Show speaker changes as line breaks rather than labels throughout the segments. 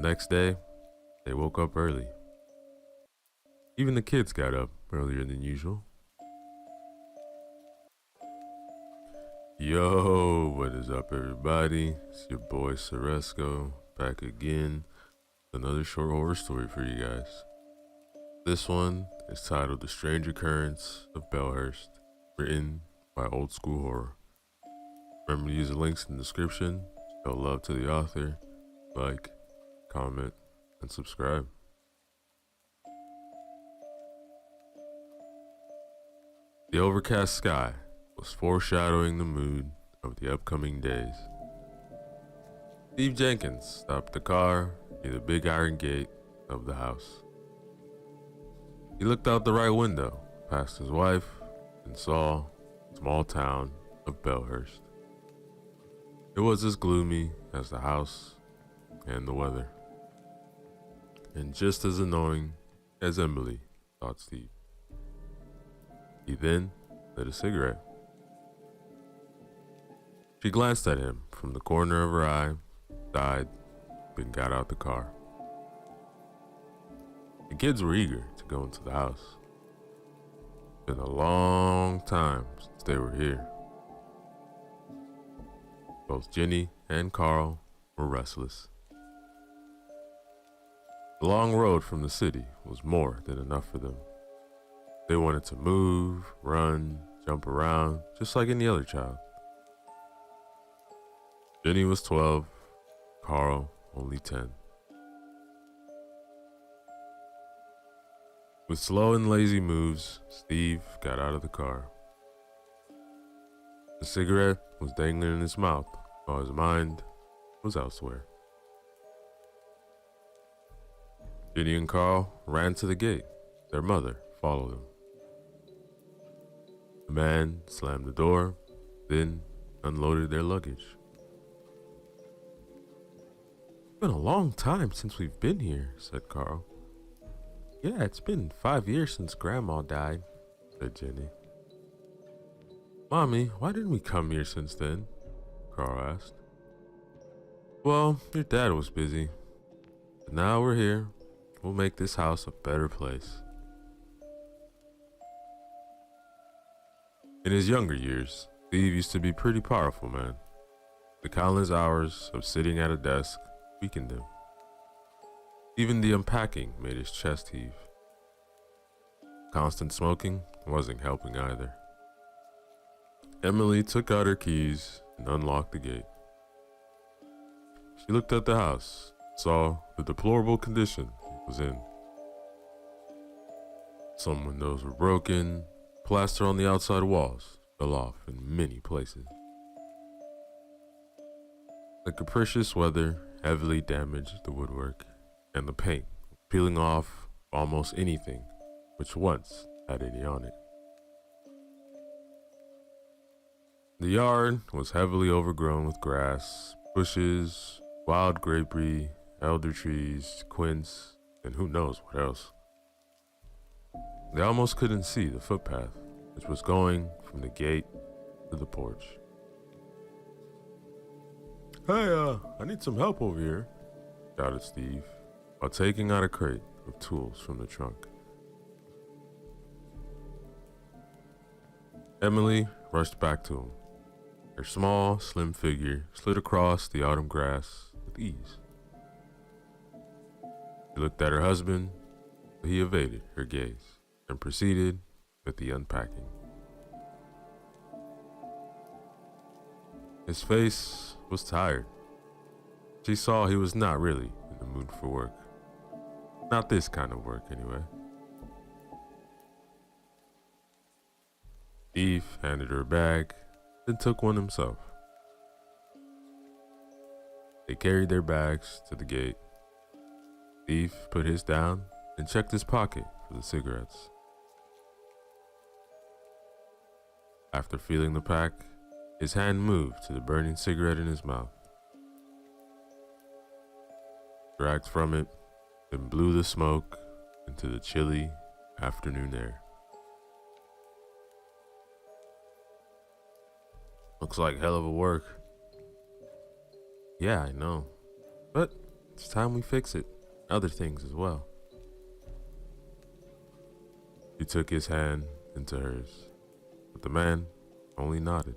The next day, they woke up early. Even the kids got up earlier than usual. Yo, what is up, everybody? It's your boy Ceresco back again with another short horror story for you guys. This one is titled The Strange Occurrence of Bellhurst, written by Old School Horror. Remember to use the links in the description. Show love to the author. Like, comment, and subscribe. The overcast sky was foreshadowing the mood of the upcoming days. Steve Jenkins stopped the car near the big iron gate of the house. He looked out the right window past his wife and saw the small town of Bellhurst. It was as gloomy as the house and the weather, and just as annoying as Emily, thought Steve. He then lit a cigarette. She glanced at him from the corner of her eye, sighed, then got out the car. The kids were eager to go into the house. It's been a long time since they were here. Both Jenny and Carl were restless. The long road from the city was more than enough for them. They wanted to move, run, jump around, just like any other child. Jenny was 12, Carl only 10. With slow and lazy moves, Steve got out of the car. The cigarette was dangling in his mouth while his mind was elsewhere. Jenny and Carl ran to the gate. Their mother followed them. The man slammed the door, then unloaded their luggage. It's been a long time since we've been here, said Carl. Yeah, it's been 5 years since Grandma died, said Jenny. Mommy, why didn't we come here since then? Carl asked. Well, your dad was busy. But now we're here. We'll make this house a better place. In his younger years, Steve used to be a pretty powerful man. The countless hours of sitting at a desk weakened him. Even the unpacking made his chest heave. Constant smoking wasn't helping either. Emily took out her keys and unlocked the gate. She looked at the house, saw the deplorable condition it was in. Some windows were broken, plaster on the outside walls fell off in many places. The capricious weather heavily damaged the woodwork, and the paint peeling off almost anything which once had any on it. The yard was heavily overgrown with grass, bushes, wild grapery, elder trees, quince, and who knows what else. They almost couldn't see the footpath, which was going from the gate to the porch. Hey, I need some help over here, shouted Steve, while taking out a crate of tools from the trunk. Emily rushed back to him. Her small, slim figure slid across the autumn grass with ease. She looked at her husband, but he evaded her gaze and proceeded with the unpacking. His face was tired. She saw he was not really in the mood for work. Not this kind of work, anyway. Steve handed her a bag, then took one himself. They carried their bags to the gate. Steve put his down and checked his pocket for the cigarettes. After feeling the pack, his hand moved to the burning cigarette in his mouth. Dragged from it, then blew the smoke into the chilly afternoon air. Looks like hell of a work. Yeah, I know. But It's time we fix it. Other things as well. She took his hand into hers, but the man only nodded.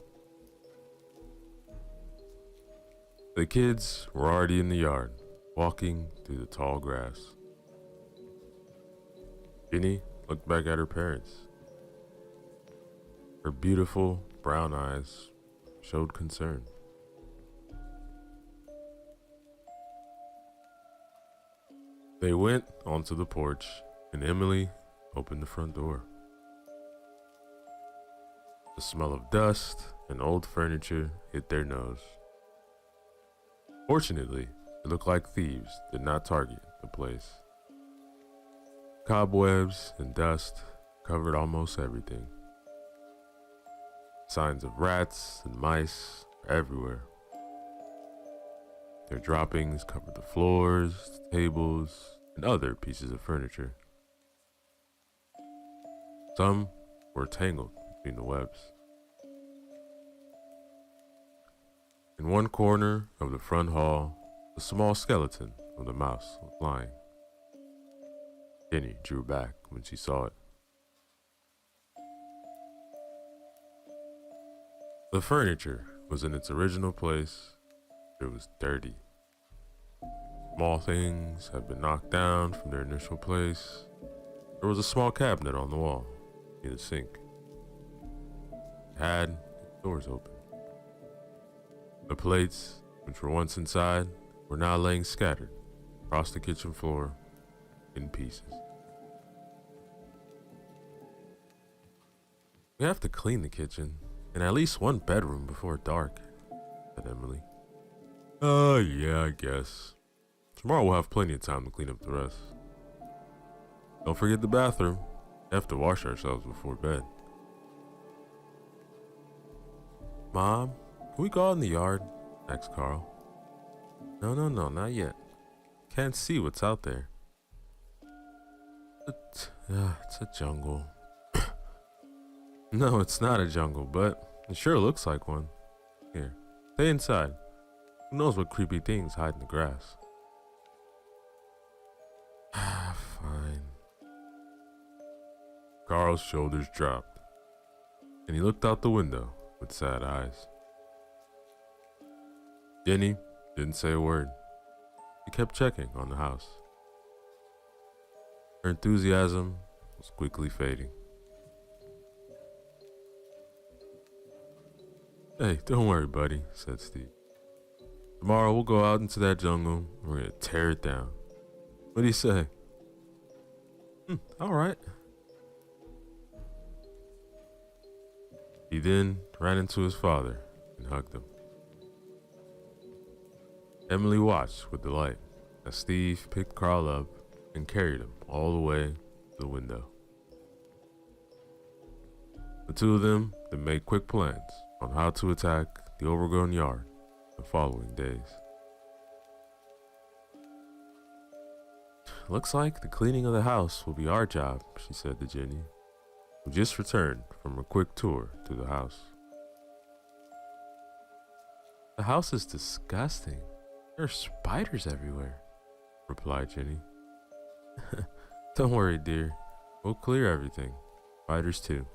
The kids were already in the yard, walking through the tall grass. Jenny looked back at her parents. Her beautiful brown eyes showed concern. They went onto the porch, and Emily opened the front door. The smell of dust and old furniture hit their nose. Fortunately, it looked like thieves did not target the place. Cobwebs and dust covered almost everything. Signs of rats and mice were everywhere. Their droppings covered the floors, tables, and other pieces of furniture. Some were tangled between the webs. In one corner of the front hall, a small skeleton of the mouse was lying. Jenny drew back when she saw it. The furniture was in its original place. It was dirty. Small things had been knocked down from their initial place. There was a small cabinet on the wall near the sink. It had its doors open. The plates, which were once inside, were now laying scattered across the kitchen floor in pieces. We have to clean the kitchen and at least one bedroom before dark, said Emily. Yeah, I guess. Tomorrow we'll have plenty of time to clean up the rest. Don't forget the bathroom. We have to wash ourselves before bed. Mom, can we go out in the yard? Asked Carl. No, not yet. Can't see what's out there. It's a jungle. No, it's not a jungle, but it sure looks like one. Here, stay inside. Who knows what creepy things hide in the grass? Fine. Carl's shoulders dropped, and he looked out the window with sad eyes. Jenny didn't say a word. She kept checking on the house. Her enthusiasm was quickly fading. Hey, don't worry, buddy, said Steve. Tomorrow we'll go out into that jungle and we're gonna tear it down. What do you say? All right. He then ran into his father and hugged him. Emily watched with delight as Steve picked Carl up and carried him all the way to the window. The two of them then made quick plans on how to attack the overgrown yard the following days. Looks like the cleaning of the house will be our job, she said to Jenny, who just returned from a quick tour through the house. The house is disgusting. There are spiders everywhere, replied Jenny. Don't worry, dear. We'll clear everything. Spiders too.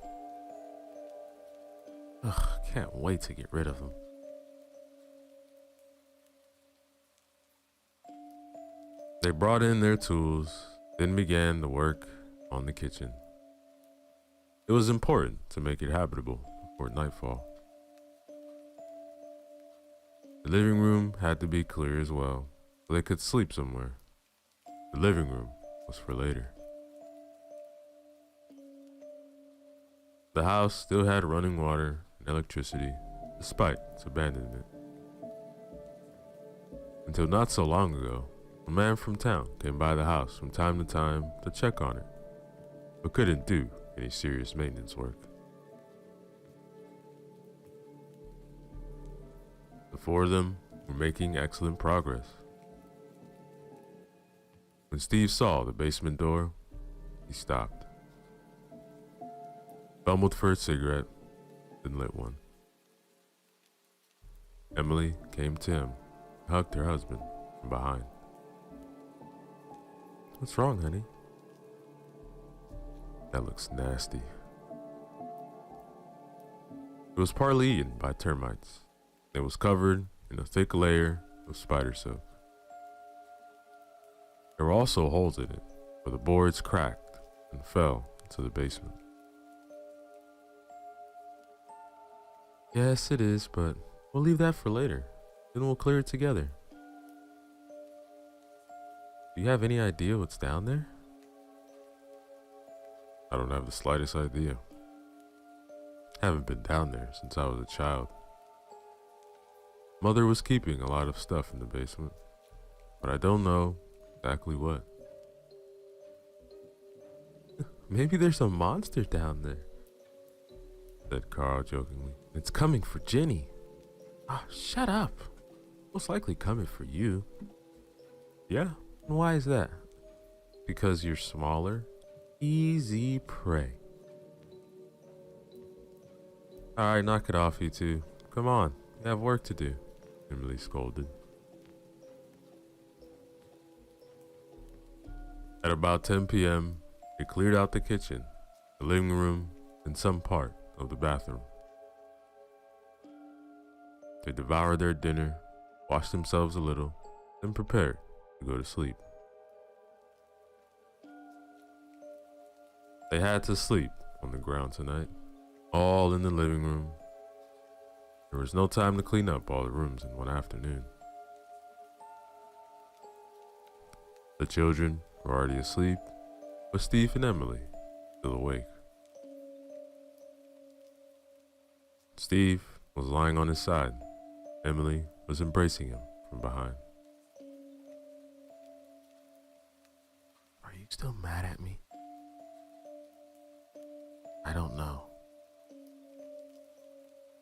Ugh, can't wait to get rid of them. They brought in their tools, then began the work on the kitchen. It was important to make it habitable before nightfall. The living room had to be clear as well, so they could sleep somewhere. The living room was for later. The house still had running water and electricity, despite its abandonment. Until not so long ago, a man from town came by the house from time to time to check on it, but couldn't do any serious maintenance work. The four of them were making excellent progress. When Steve saw the basement door, he stopped, fumbled for a cigarette, then lit one. Emily came to him and hugged her husband from behind. What's wrong, honey? That looks nasty. It was partly eaten by termites. It was covered in a thick layer of spider silk. There were also holes in it, where the boards cracked and fell into the basement. Yes, it is, but we'll leave that for later. Then we'll clear it together. Do you have any idea what's down there? I don't have the slightest idea. Haven't been down there since I was a child. Mother was keeping a lot of stuff in the basement, but I don't know exactly what. Maybe there's a monster down there, said Carl jokingly. It's coming for Jenny. Ah, shut up. Most likely coming for you. Yeah? And why is that? Because you're smaller? Easy prey. Alright, knock it off, you two. Come on, you have work to do, Emily scolded. At about 10 p.m., they cleared out the kitchen, the living room, and some part of the bathroom. They devoured their dinner, washed themselves a little, then prepared to go to sleep. They had to sleep on the ground tonight, all in the living room. There was no time to clean up all the rooms in one afternoon. The children were already asleep, but Steve and Emily still awake. Steve was lying on his side. Emily was embracing him from behind. Are you still mad at me? I don't know.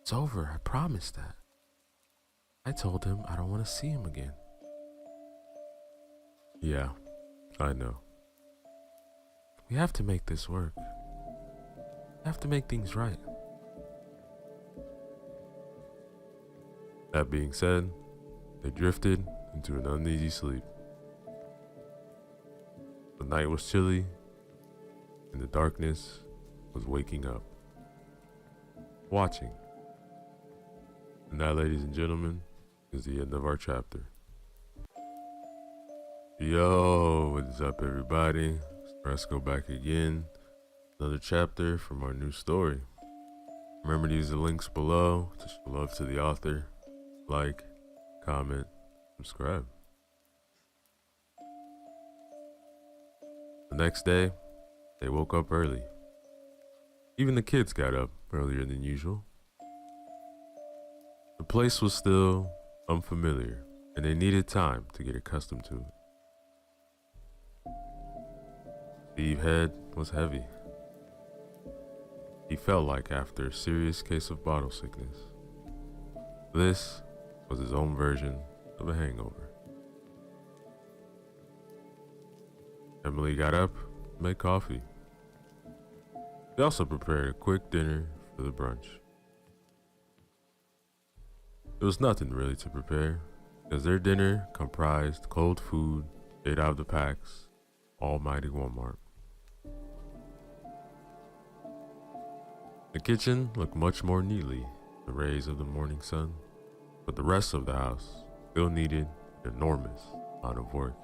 It's over, I promised that. I told him I don't want to see him again. Yeah, I know. We have to make this work. We have to make things right. That being said, they drifted into an uneasy sleep. The night was chilly, and the darkness was waking up, watching. And that, ladies and gentlemen, is the end of our chapter. Yo, what's up, everybody? Let's go back again. Another chapter from our new story. Remember to use the links below to show love to the author. Like, comment, subscribe. The next day, they woke up early. Even the kids got up earlier than usual. The place was still unfamiliar, and they needed time to get accustomed to it. Steve's head was heavy. He felt like after a serious case of bottle sickness. This was his own version of a hangover. Emily got up and made coffee. They also prepared a quick dinner for the brunch. There was nothing really to prepare, as their dinner comprised cold food straight out of the packs, almighty Walmart. The kitchen looked much more neatly in the rays of the morning sun, but the rest of the house still needed an enormous amount of work.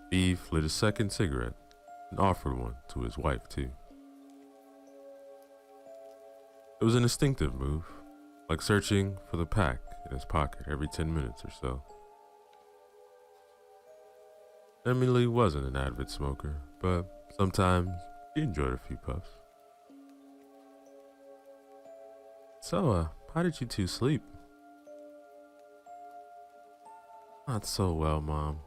Steve lit a second cigarette and offered one to his wife too. It was an instinctive move, like searching for the pack in his pocket every 10 minutes or so. Emily wasn't an avid smoker, but sometimes she enjoyed a few puffs. So, how did you two sleep? Not so well, Mom.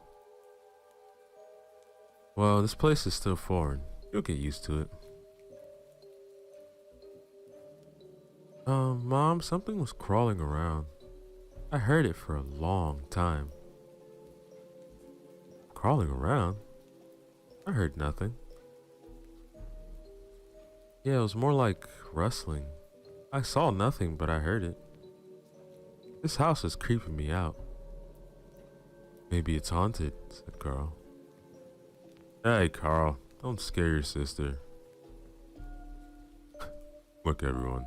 Well, this place is still foreign. You'll get used to it. Mom, something was crawling around. I heard it for a long time. Crawling around? I heard nothing. Yeah, it was more like rustling. I saw nothing, but I heard it. This house is creeping me out. Maybe it's haunted, said Carl. Hey, Carl, don't scare your sister. Look, everyone,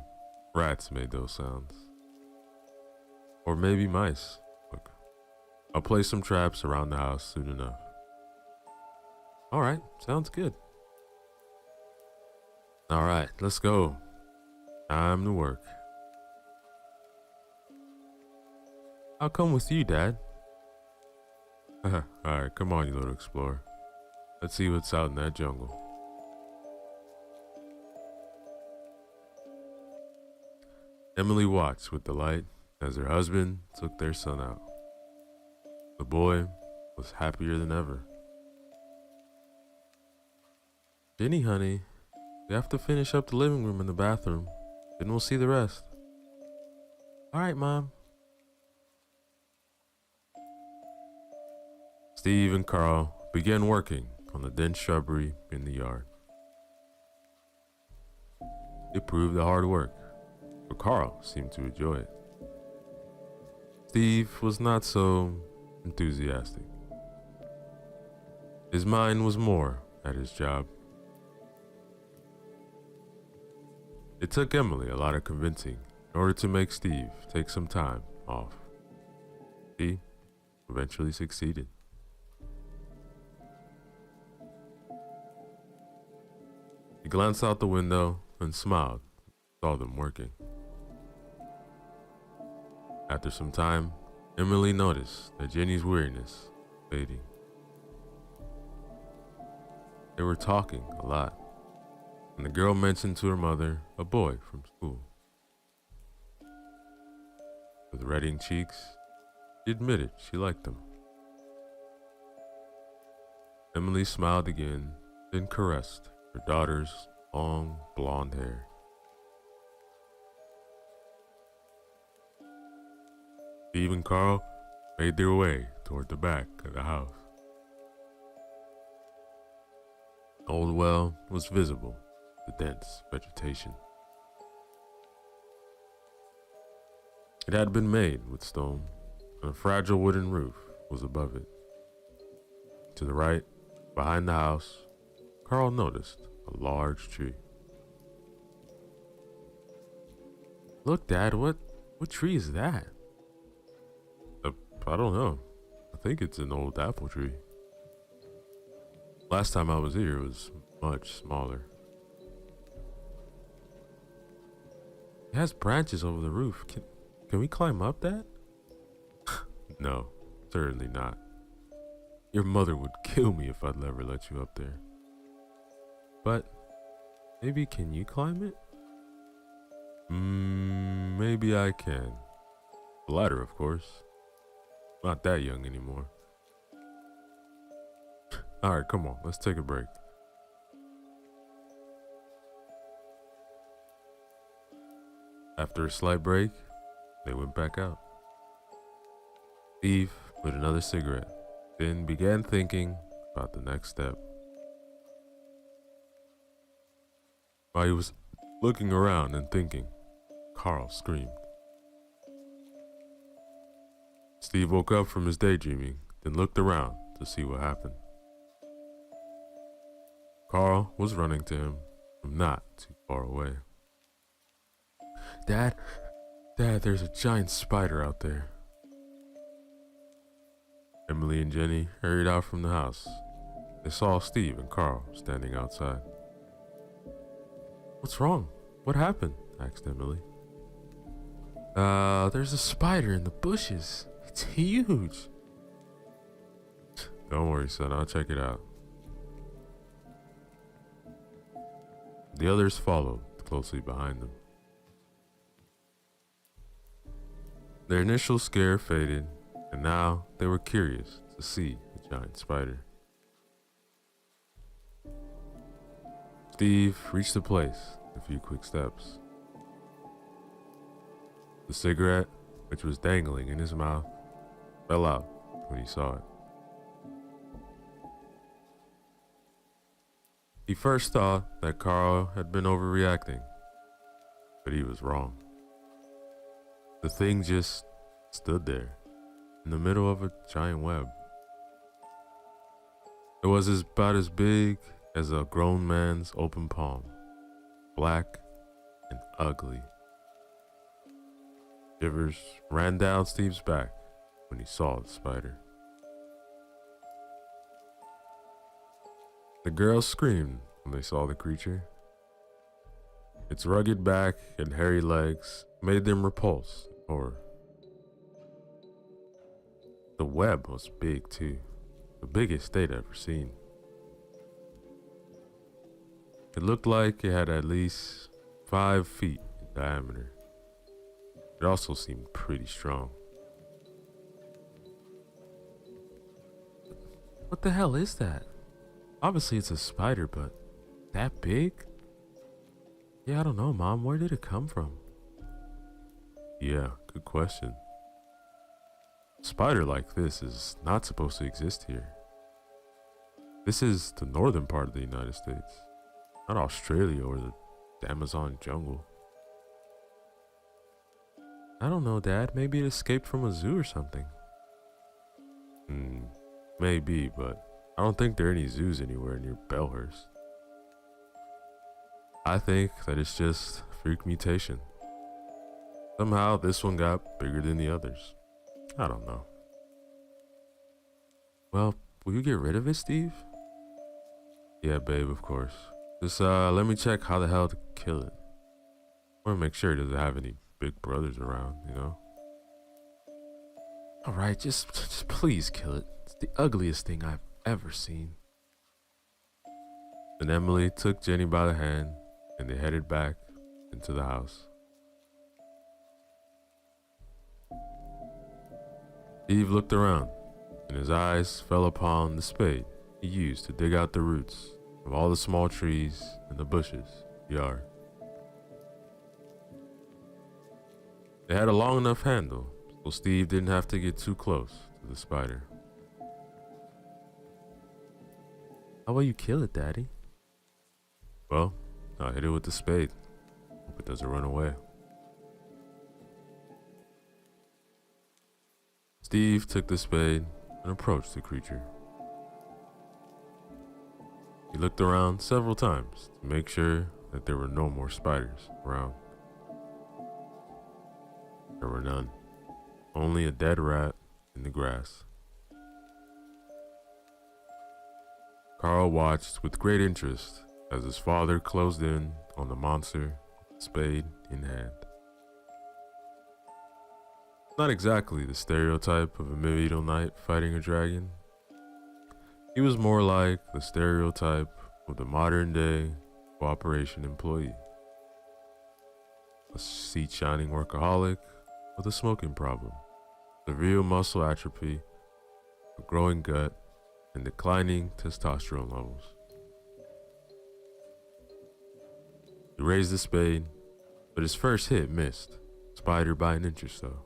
rats made those sounds. Or maybe mice. Look, I'll place some traps around the house soon enough. Alright, sounds good. Alright, let's go. Time to work. I'll come with you, Dad. Alright, come on, you little explorer. Let's see what's out in that jungle. Emily watched with delight as her husband took their son out. The boy was happier than ever. Jenny, honey, we have to finish up the living room and the bathroom, then we'll see the rest. All right, Mom. Steve and Carl began working on the dense shrubbery in the yard. It proved the hard work, but Carl seemed to enjoy it. Steve was not so enthusiastic. His mind was more at his job. It took Emily a lot of convincing in order to make Steve take some time off. He eventually succeeded. He glanced out the window and smiled, saw them working. After some time, Emily noticed that Jenny's weariness was fading. They were talking a lot, and the girl mentioned to her mother a boy from school. With reddening cheeks, she admitted she liked him. Emily smiled again, then caressed her daughter's long blonde hair. Steve and Carl made their way toward the back of the house. The old well was visible, the dense vegetation. It had been made with stone, and a fragile wooden roof was above it. To the right, behind the house, Carl noticed a large tree. Look, Dad, what tree is that? I don't know. I think it's an old apple tree. Last time I was here, it was much smaller. It has branches over the roof. Can we climb up that? No, certainly not. Your mother would kill me if I'd ever let you up there. But maybe can you climb it? Maybe I can. The ladder, of course. Not that young anymore. Alright, come on, let's take a break. After a slight break, they went back out. Steve lit another cigarette, then began thinking about the next step. While he was looking around and thinking, Carl screamed. Steve woke up from his daydreaming, then looked around to see what happened. Carl was running to him from not too far away. Dad, there's a giant spider out there. Emily and Jenny hurried out from the house. They saw Steve and Carl standing outside. What's wrong? What happened? Asked Emily. There's a spider in the bushes. It's huge. Don't worry, son. I'll check it out. The others followed closely behind them. Their initial scare faded, and now they were curious to see the giant spider. Steve reached the place in a few quick steps. The cigarette, which was dangling in his mouth, fell out when he saw it. He first thought that Carl had been overreacting, but he was wrong. The thing just stood there in the middle of a giant web, It was about as big as a grown man's open palm, black and ugly. Shivers ran down Steve's back when he saw the spider. The girls screamed when they saw the creature. Its rugged back and hairy legs made them repulse in horror. The web was big too, the biggest they'd ever seen. It looked like it had at least 5 feet in diameter. It also seemed pretty strong. What the hell is that? Obviously it's a spider, but that big? Yeah, I don't know, Mom. Where did it come from? Yeah, good question. A spider like this is not supposed to exist here. This is the northern part of the United States, not Australia or the Amazon jungle. I don't know, Dad. Maybe it escaped from a zoo or something. Maybe, but I don't think there are any zoos anywhere near Bellhurst. I think that it's just freak mutation. Somehow this one got bigger than the others. I don't know. Well, will you get rid of it, Steve? Yeah, babe, of course. Just let me check how the hell to kill it. I want to make sure it doesn't have any big brothers around, you know? Alright, just please kill it. It's the ugliest thing I've ever seen. And Emily took Jenny by the hand and they headed back into the house. Steve looked around and his eyes fell upon the spade he used to dig out the roots of all the small trees and the bushes in the yard. They had a long enough handle so Steve didn't have to get too close to the spider. How will you kill it, Daddy? Well, I'll hit it with the spade. Hope it doesn't run away. Steve took the spade and approached the creature. He looked around several times to make sure that there were no more spiders around. There were none. Only a dead rat in the grass. Carl watched with great interest as his father closed in on the monster, spade in hand. Not exactly the stereotype of a medieval knight fighting a dragon. He was more like the stereotype of the modern day cooperation employee. A seat-shining workaholic with a smoking problem, severe muscle atrophy, a growing gut, and declining testosterone levels. He raised the spade, but his first hit missed, spider by an inch or so.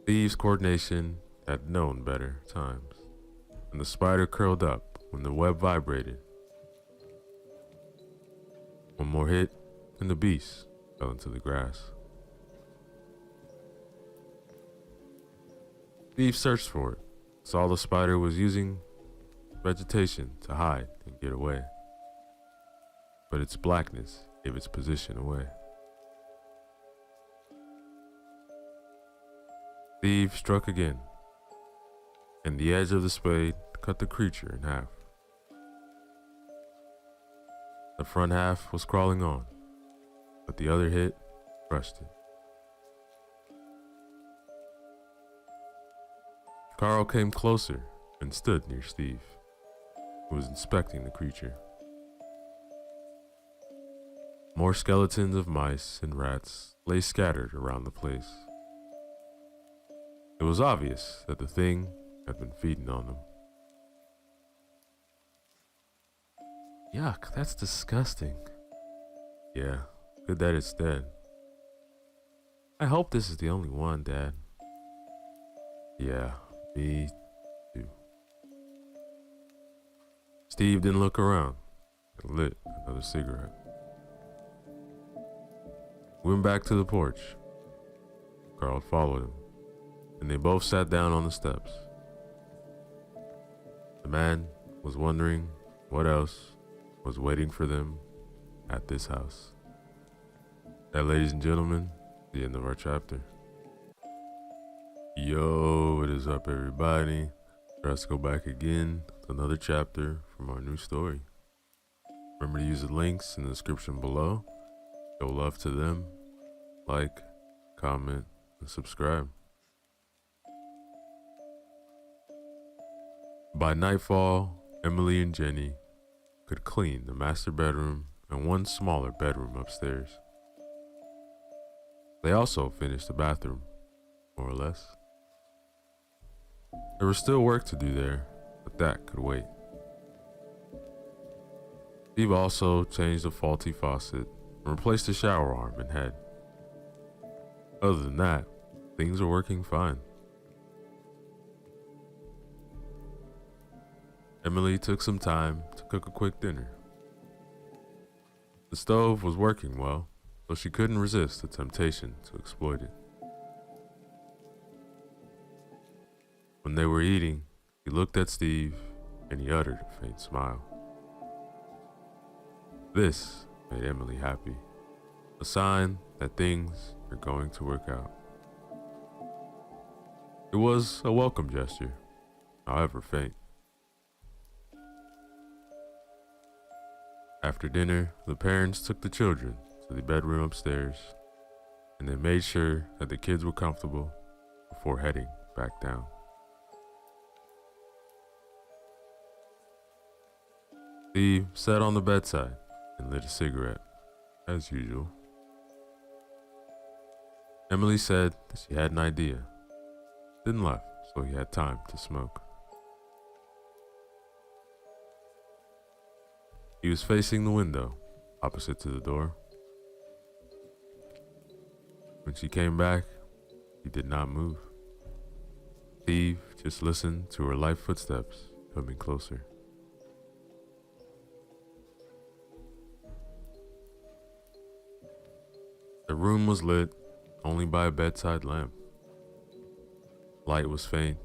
Steve's coordination had known better times, and the spider curled up when the web vibrated. One more hit, and the beast fell into the grass. Steve searched for it, saw the spider was using vegetation to hide and get away, but its blackness gave its position away. Steve struck again, and the edge of the spade cut the creature in half. The front half was crawling on, but the other hit crushed it. Carl came closer and stood near Steve, who was inspecting the creature. More skeletons of mice and rats lay scattered around the place. It was obvious that the thing had been feeding on them. Yuck, that's disgusting. Yeah, good that it's dead. I hope this is the only one, Dad. Yeah, me too. Steve didn't look around and lit another cigarette. Went back to the porch. Carl followed him, and they both sat down on the steps. The man was wondering what else was waiting for them at this house. And ladies and gentlemen, the end of our chapter. Yo, what is up, everybody? Let's go back again to another chapter from our new story. Remember to use the links in the description below. Show love to them. Like, comment, and subscribe. By nightfall, Emily and Jenny could clean the master bedroom and one smaller bedroom upstairs. They also finished the bathroom, more or less. There was still work to do there, but that could wait. Steve also changed the faulty faucet and replaced the shower arm and head. Other than that, things were working fine. Emily took some time to cook a quick dinner. The stove was working well, so she couldn't resist the temptation to exploit it. When they were eating, he looked at Steve and he uttered a faint smile. This made Emily happy, a sign that things are going to work out. It was a welcome gesture, however faint. After dinner, the parents took the children to the bedroom upstairs, and they made sure that the kids were comfortable before heading back down. Steve sat on the bedside and lit a cigarette, as usual. Emily said that she had an idea, then left so he had time to smoke. He was facing the window, opposite to the door. When she came back, he did not move. Steve just listened to her light footsteps coming closer. The room was lit only by a bedside lamp. Light was faint,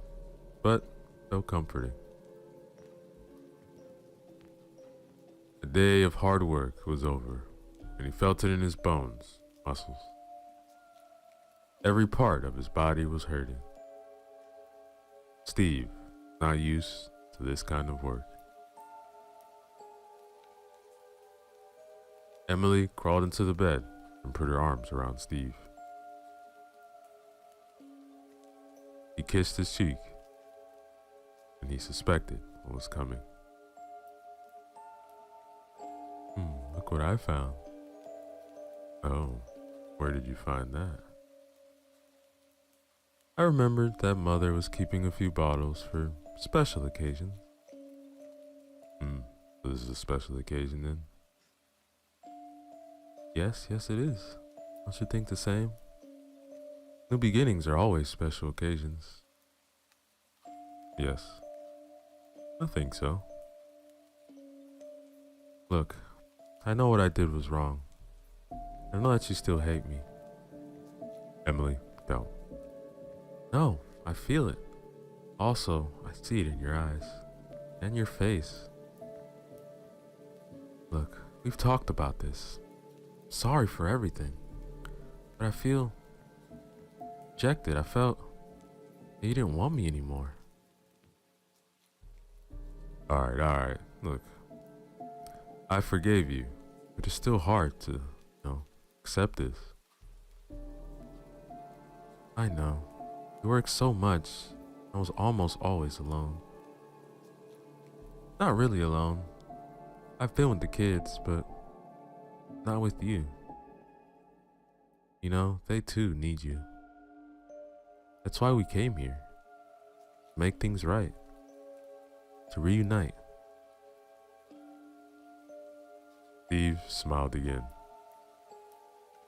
but felt comforting. The day of hard work was over, and he felt it in his bones, muscles. Every part of his body was hurting. Steve, not used to this kind of work. Emily crawled into the bed and put her arms around Steve. He kissed his cheek, and he suspected what was coming. Look what I found. Oh, where did you find that? I remembered that Mother was keeping a few bottles for special occasions. So this is a special occasion then? Yes, it is. Don't you think the same? New beginnings are always special occasions. Yes, I think so. Look, I know what I did was wrong. I know that you still hate me. Emily, don't. No, I feel it. Also, I see it in your eyes. And your face. Look, we've talked about this. Sorry for everything. But I feel rejected. I felt that you didn't want me anymore. Alright. Look, I forgave you, but it's still hard to, accept this. I know. You work so much. I was almost always alone. Not really alone. I've been with the kids, but not with you. They too need you. That's why we came here. To make things right. To reunite. Steve smiled again.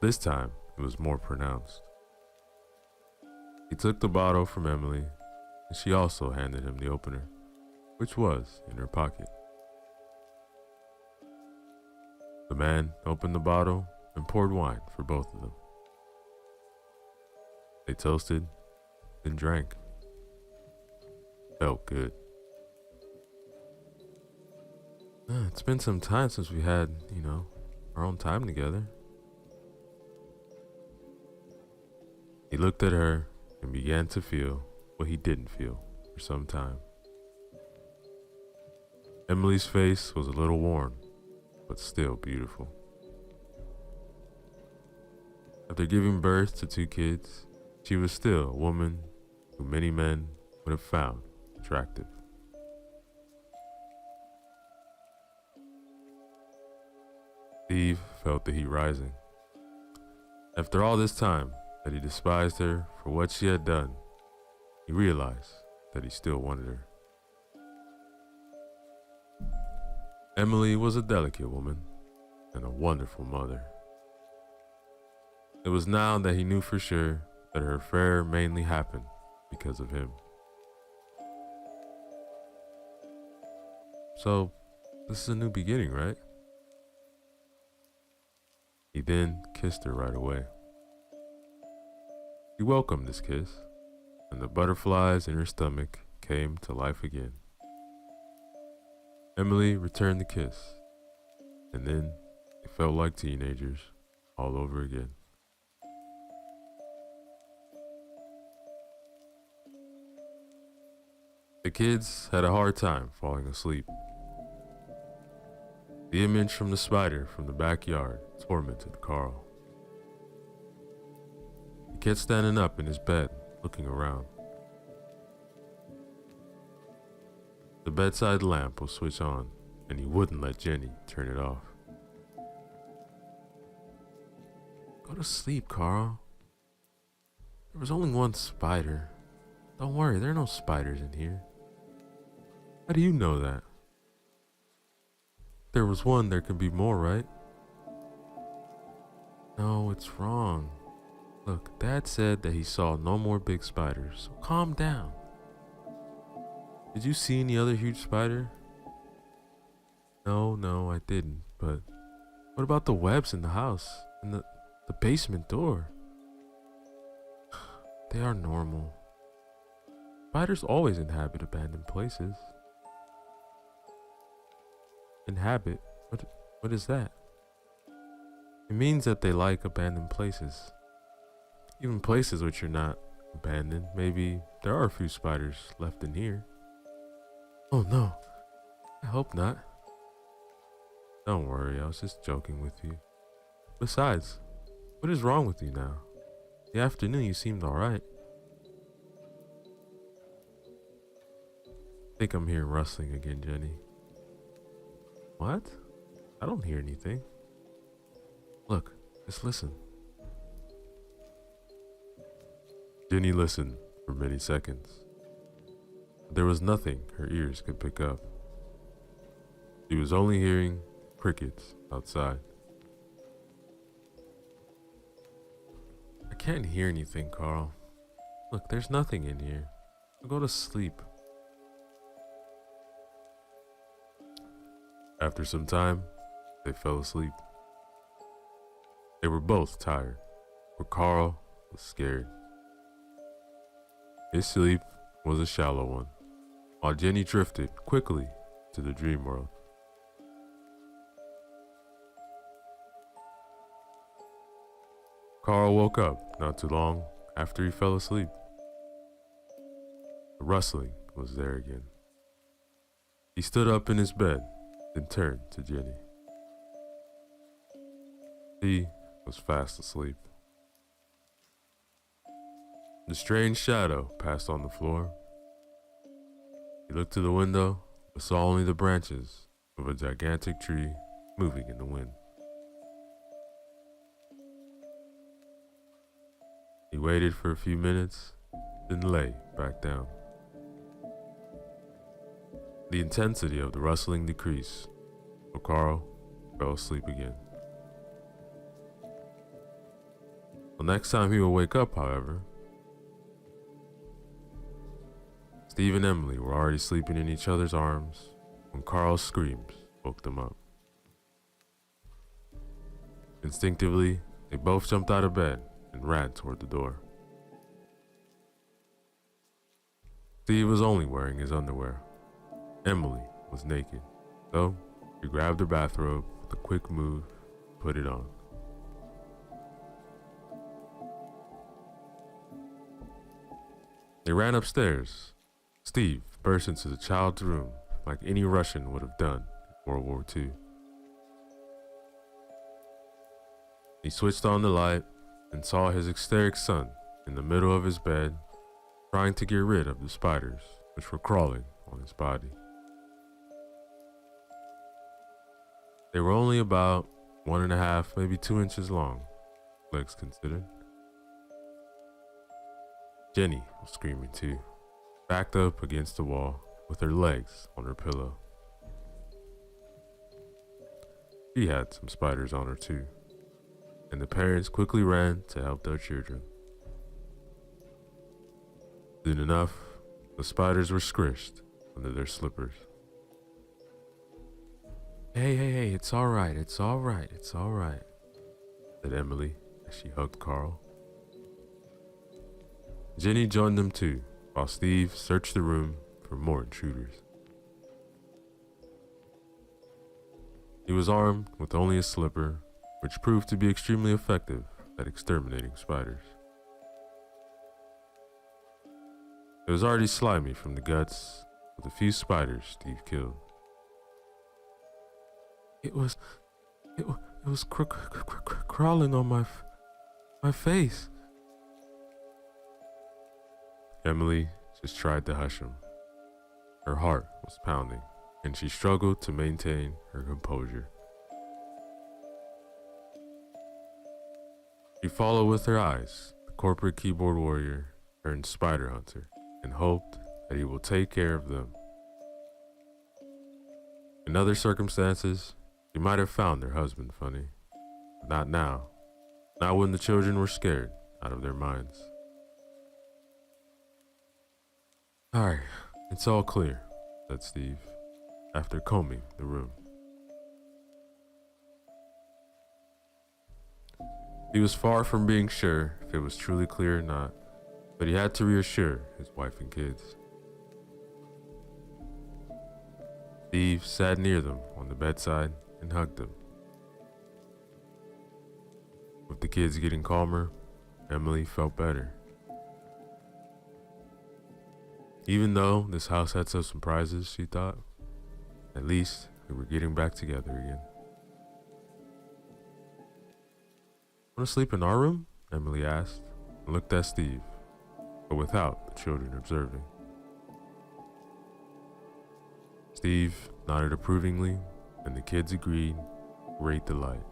This time, it was more pronounced. He took the bottle from Emily, and she also handed him the opener, which was in her pocket. The man opened the bottle and poured wine for both of them. They toasted, then drank. Felt good. It's been some time since we had, our own time together. He looked at her and began to feel what he didn't feel for some time. Emily's face was a little worn, but still beautiful. After giving birth to 2 kids, she was still a woman who many men would have found attractive. Steve felt the heat rising. After all this time that he despised her for what she had done, he realized that he still wanted her. Emily was a delicate woman and a wonderful mother. It was now that he knew for sure that her affair mainly happened because of him. So, this is a new beginning, right? He then kissed her right away. He welcomed this kiss, and the butterflies in her stomach came to life again. Emily returned the kiss, and then it felt like teenagers all over again. The kids had a hard time falling asleep. The image from the spider from the backyard tormented Carl. He kept standing up in his bed, looking around. The bedside lamp was switched on, and he wouldn't let Jenny turn it off. Go to sleep, Carl. There was only one spider. Don't worry, there are no spiders in here. How do you know that? If there was one, there could be more, right? No, it's wrong. Look, Dad said that he saw no more big spiders, so calm down. Did you see any other huge spider? No, I didn't, but what about the webs in the house and the basement door? They are normal. Spiders always inhabit abandoned places. Inhabit? What is that? It means that they like abandoned places. Even places which are not abandoned. Maybe there are a few spiders left in here. Oh no, I hope not. Don't worry, I was just joking with you. Besides, what is wrong with you now? The afternoon you seemed alright. I think I'm hearing rustling again, Jenny. What? I don't hear anything. Look, just listen. Jenny listened for many seconds. There was nothing her ears could pick up. She was only hearing crickets outside. I can't hear anything, Carl. Look, there's nothing in here. I'll go to sleep. After some time, they fell asleep. They were both tired, but Carl was scared. His sleep was a shallow one, while Jenny drifted quickly to the dream world. Carl woke up not too long after he fell asleep. The rustling was there again. He stood up in his bed and turned to Jenny. He was fast asleep. The strange shadow passed on the floor. He looked to the window, but saw only the branches of a gigantic tree moving in the wind. He waited for a few minutes, then lay back down. The intensity of the rustling decreased, so Carl fell asleep again. The next time he would wake up, however, Steve and Emily were already sleeping in each other's arms when Carl's screams woke them up. Instinctively, they both jumped out of bed and ran toward the door. Steve was only wearing his underwear. Emily was naked, though She grabbed her bathrobe with a quick move, put it on. They ran upstairs. Steve burst into the child's room like any Russian would have done in World War II. He switched on the light and saw his hysteric son in the middle of his bed, trying to get rid of the spiders which were crawling on his body. They were only about 1.5, maybe 2 inches long, legs considered. Jenny was screaming too, backed up against the wall with her legs on her pillow. She had some spiders on her too, and the parents quickly ran to help their children. Soon enough, the spiders were squished under their slippers. Hey, it's all right, it's all right, said Emily as she hugged Carl. Jenny joined them too, while Steve searched the room for more intruders. He was armed with only a slipper, which proved to be extremely effective at exterminating spiders. It was already slimy from the guts, with a few spiders Steve killed. It was crawling on my face. Emily just tried to hush him. Her heart was pounding, and she struggled to maintain her composure. She followed with her eyes the corporate keyboard warrior turned spider hunter and hoped that he will take care of them. In other circumstances, she might have found her husband funny, but not now, not when the children were scared out of their minds. All right, it's all clear, said Steve, after combing the room. He was far from being sure if it was truly clear or not, but he had to reassure his wife and kids. Steve sat near them on the bedside and hugged them. With the kids getting calmer, Emily felt better. Even though this house had some surprises, she thought, at least we were getting back together again. Want to sleep in our room? Emily asked and looked at Steve, but without the children observing. Steve nodded approvingly, and the kids agreed, great delight.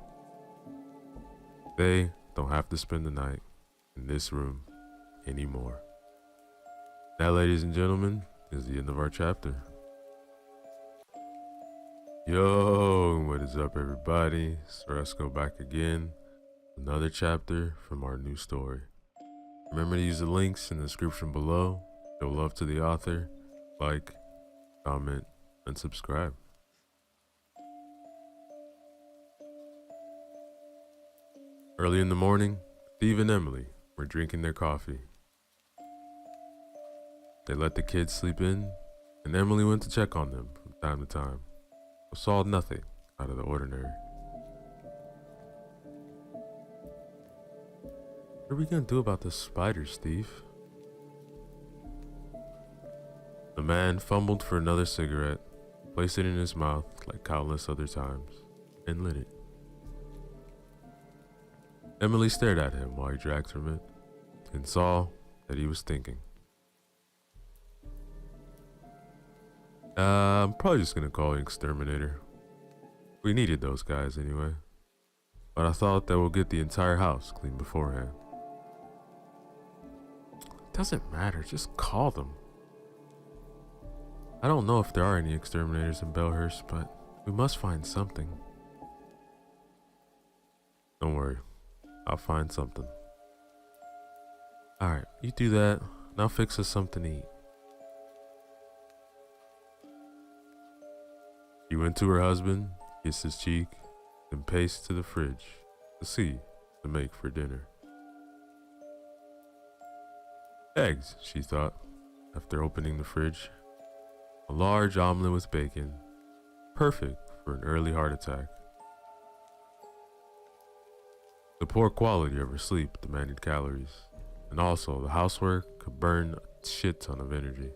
They don't have to spend the night in this room anymore. That, ladies and gentlemen, is the end of our chapter. Yo, what is up, everybody? So let's go back again. Another chapter from our new story. Remember to use the links in the description below. Show love to the author. Like, comment, and subscribe. Early in the morning, Steve and Emily were drinking their coffee. They let the kids sleep in, and Emily went to check on them from time to time, but saw nothing out of the ordinary. What are we gonna do about the spiders, Steve? The man fumbled for another cigarette, placed it in his mouth like countless other times, and lit it. Emily stared at him while he dragged from it, and saw that he was thinking. I'm probably just gonna call it Exterminator. We needed those guys anyway, but I thought that we'll get the entire house cleaned beforehand. Doesn't matter, just call them. I don't know if there are any exterminators in Belhurst, but we must find something. Don't worry, I'll find something. Alright, you do that, and I'll fix us something to eat. She went to her husband, kissed his cheek, and paced to the fridge to see to make for dinner. Eggs, she thought, after opening the fridge. A large omelet with bacon, perfect for an early heart attack. The poor quality of her sleep demanded calories, and also the housework could burn a shit ton of energy.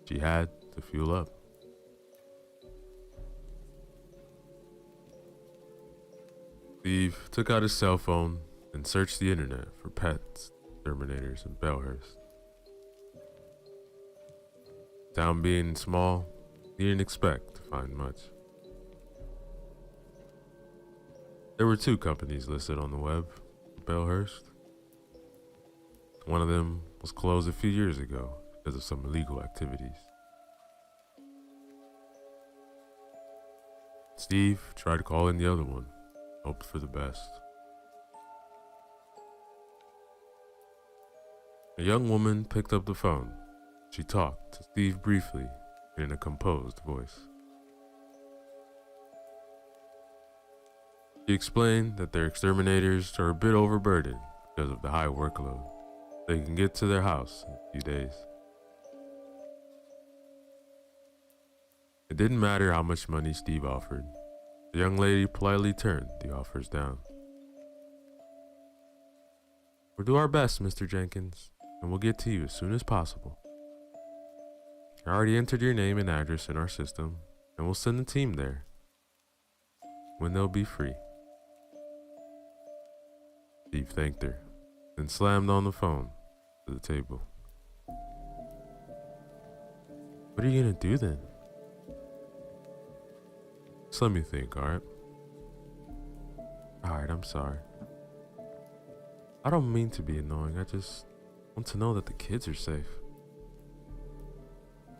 She had to fuel up. Steve took out his cell phone and searched the internet for pets exterminators in Belhurst. Town being small, he didn't expect to find much. There were 2 companies listed on the web for Belhurst. One of them was closed a few years ago because of some illegal activities. Steve tried calling the other one, hoped for the best. A young woman picked up the phone. She talked to Steve briefly and in a composed voice. She explained that their exterminators are a bit overburdened because of the high workload. They can get to their house in a few days. It didn't matter how much money Steve offered. The young lady politely turned the offers down. "We'll do our best, Mr. Jenkins, and we'll get to you as soon as possible. I already entered your name and address in our system, and we'll send a team there when they'll be free." Steve thanked her, then slammed on the phone to the table. "What are you gonna do then?" "Just let me think, alright?" "Alright, I'm sorry. I don't mean to be annoying, I just want to know that the kids are safe."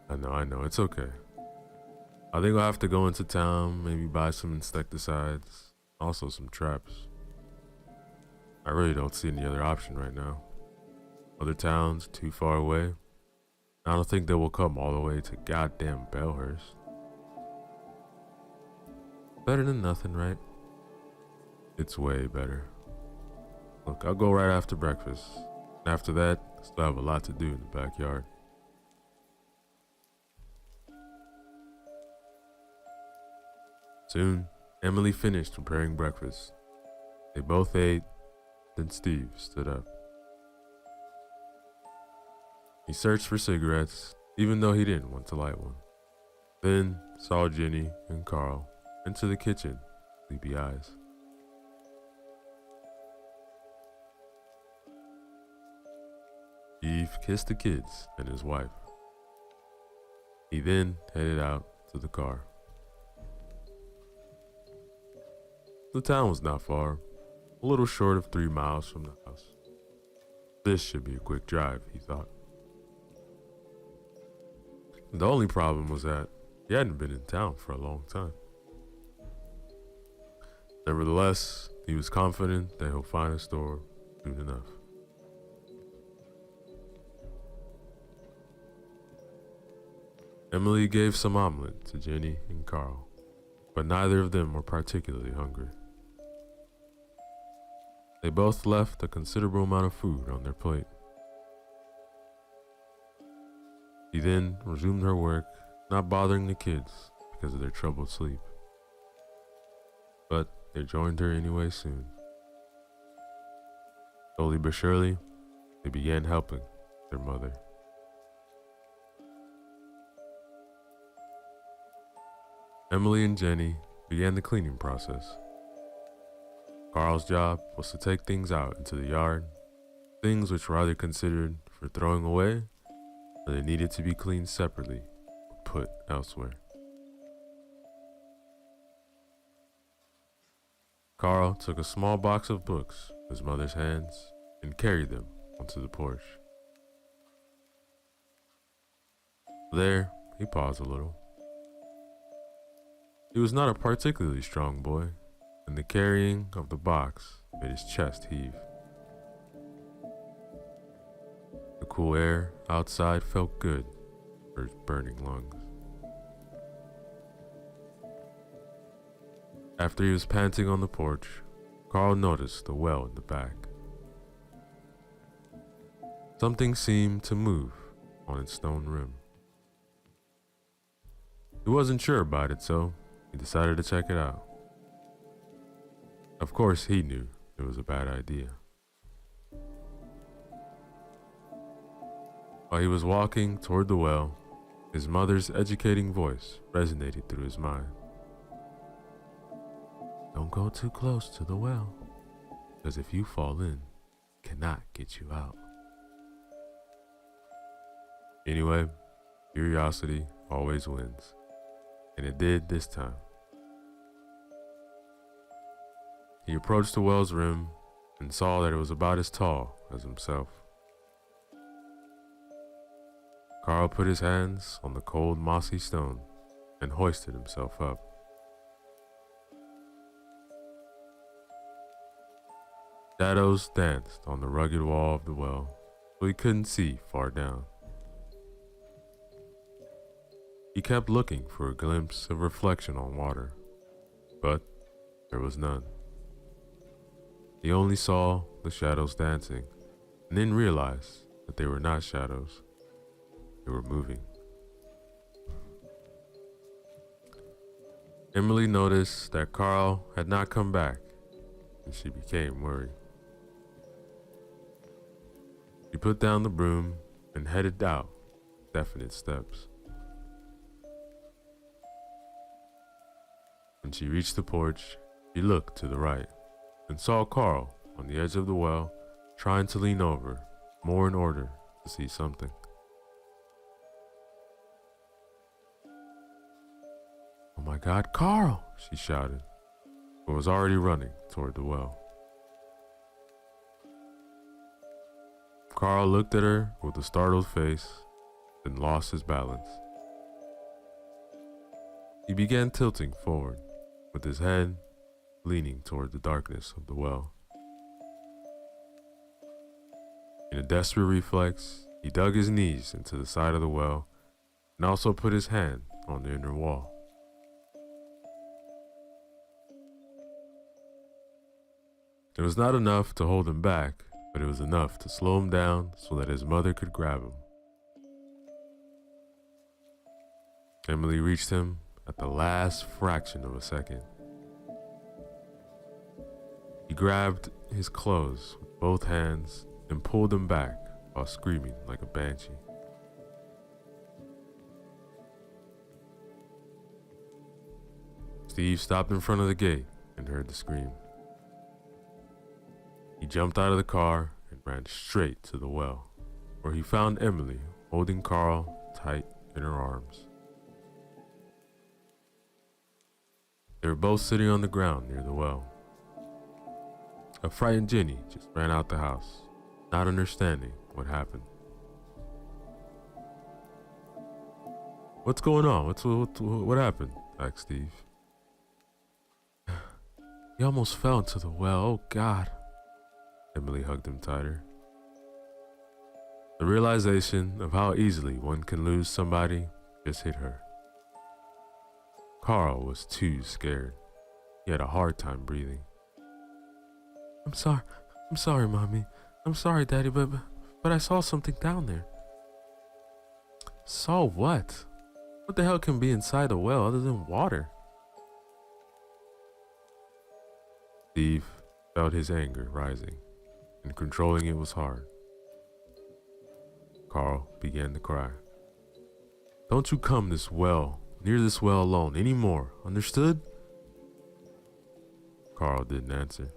I know, it's okay. I think I'll have to go into town, maybe buy some insecticides, also some traps. I really don't see any other option right now. Other towns too far away. I don't think they will come all the way to goddamn Belhurst. Better than nothing, right? It's way better. Look, I'll go right after breakfast. After that, I still have a lot to do in the backyard. Soon, Emily finished preparing breakfast. They both ate, then Steve stood up. He searched for cigarettes, even though he didn't want to light one. Then saw Jenny and Carl enter the kitchen, sleepy eyes. Steve kissed the kids and his wife. He then headed out to the car. The town was not far, a little short of 3 miles from the house. This should be a quick drive, he thought. The only problem was that he hadn't been in town for a long time. Nevertheless, he was confident that he'll find a store soon enough. Emily gave some omelet to Jenny and Carl, but neither of them were particularly hungry. They both left a considerable amount of food on their plate. She then resumed her work, not bothering the kids because of their troubled sleep. But they joined her anyway soon. Slowly but surely, they began helping their mother. Emily and Jenny began the cleaning process. Carl's job was to take things out into the yard, things which were either considered for throwing away or they needed to be cleaned separately or put elsewhere. Carl took a small box of books from his mother's hands and carried them onto the porch. There, he paused a little. He was not a particularly strong boy, and the carrying of the box made his chest heave. The cool air outside felt good for his burning lungs. After he was panting on the porch, Carl noticed a well in the back. Something seemed to move on its stone rim. He wasn't sure about it, so he decided to check it out. Of course, he knew it was a bad idea. While he was walking toward the well, his mother's educating voice resonated through his mind. Don't go too close to the well, because if you fall in, it cannot get you out. Anyway, curiosity always wins, and it did this time. He approached the well's rim and saw that it was about as tall as himself. Carl put his hands on the cold, mossy stone and hoisted himself up. Shadows danced on the rugged wall of the well, so he couldn't see far down. He kept looking for a glimpse of reflection on water, but there was none. He only saw the shadows dancing, and then realized that they were not shadows. They were moving. Emily noticed that Carl had not come back, and she became worried. She put down the broom and headed out with definite steps. When she reached the porch, she looked to the right and saw Carl on the edge of the well, trying to lean over more in order to see something. "Oh my God, Carl!" she shouted, but was already running toward the well. Carl looked at her with a startled face, then lost his balance. He began tilting forward, with his head leaning toward the darkness of the well. In a desperate reflex, he dug his knees into the side of the well and also put his hand on the inner wall. It was not enough to hold him back, but it was enough to slow him down so that his mother could grab him. Emily reached him at the last fraction of a second. He grabbed his clothes with both hands and pulled them back while screaming like a banshee. Steve stopped in front of the gate and heard the scream. He jumped out of the car and ran straight to the well, where he found Emily holding Carl tight in her arms. They were both sitting on the ground near the well. A frightened Jenny just ran out the house, not understanding what happened. "What's going on? What happened?" asked Steve. "He almost fell into the well. Oh God." Emily hugged him tighter. The realization of how easily one can lose somebody just hit her. Carl was too scared. He had a hard time breathing. I'm sorry, Mommy. I'm sorry, Daddy, but I saw something down there." "Saw what? What the hell can be inside a well other than water?" Steve felt his anger rising, and controlling it was hard. Carl began to cry. "Don't you come near this well alone anymore, understood?" Carl didn't answer.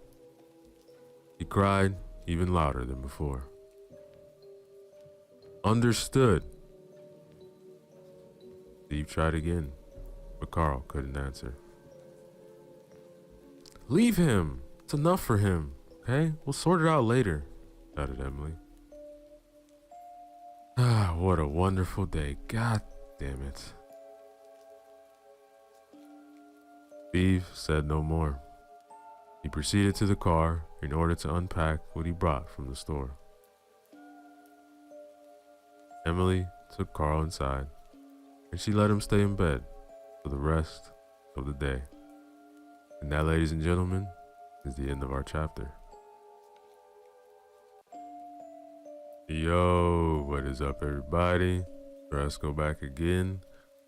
He cried even louder than before. "Understood." Steve tried again, but Carl couldn't answer. "Leave him. It's enough for him, okay? We'll sort it out later," shouted Emily. Ah, what a wonderful day. God damn it. Steve said no more. He proceeded to the car in order to unpack what he brought from the store. Emily took Carl inside, and she let him stay in bed for the rest of the day. And that, ladies and gentlemen, is the end of our chapter. Yo, what is up, everybody? Let's go back again.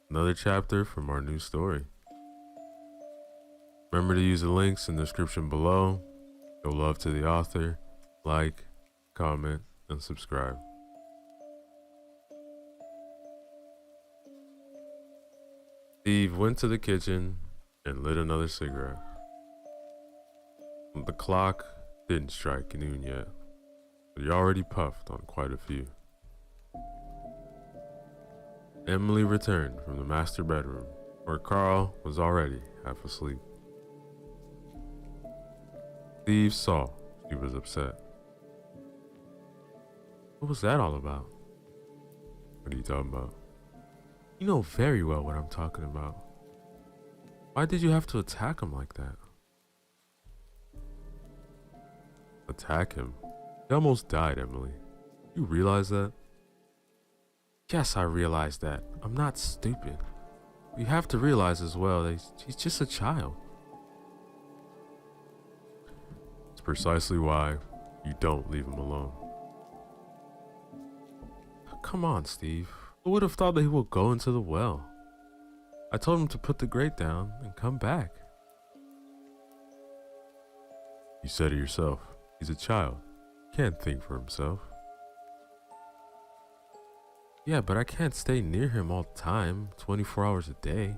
Another chapter from our new story. Remember to use the links in the description below. Show love to the author. Like, comment, and subscribe. Steve went to the kitchen and lit another cigarette. The clock didn't strike noon yet, but he already puffed on quite a few. Emily returned from the master bedroom, where Carl was already half asleep. Steve saw she was upset. What was that all about? What are you talking about? You know very well what I'm talking about. Why did you have to attack him like that? Attack him? He almost died, Emily. You realize that? Yes, I realize that. I'm not stupid. You have to realize as well that he's just a child. It's precisely why you don't leave him alone. Come on, Steve. Who would have thought that he would go into the well? I told him to put the grate down and come back. You said it yourself. He's a child. He can't think for himself. Yeah, but I can't stay near him all the time, 24 hours a day.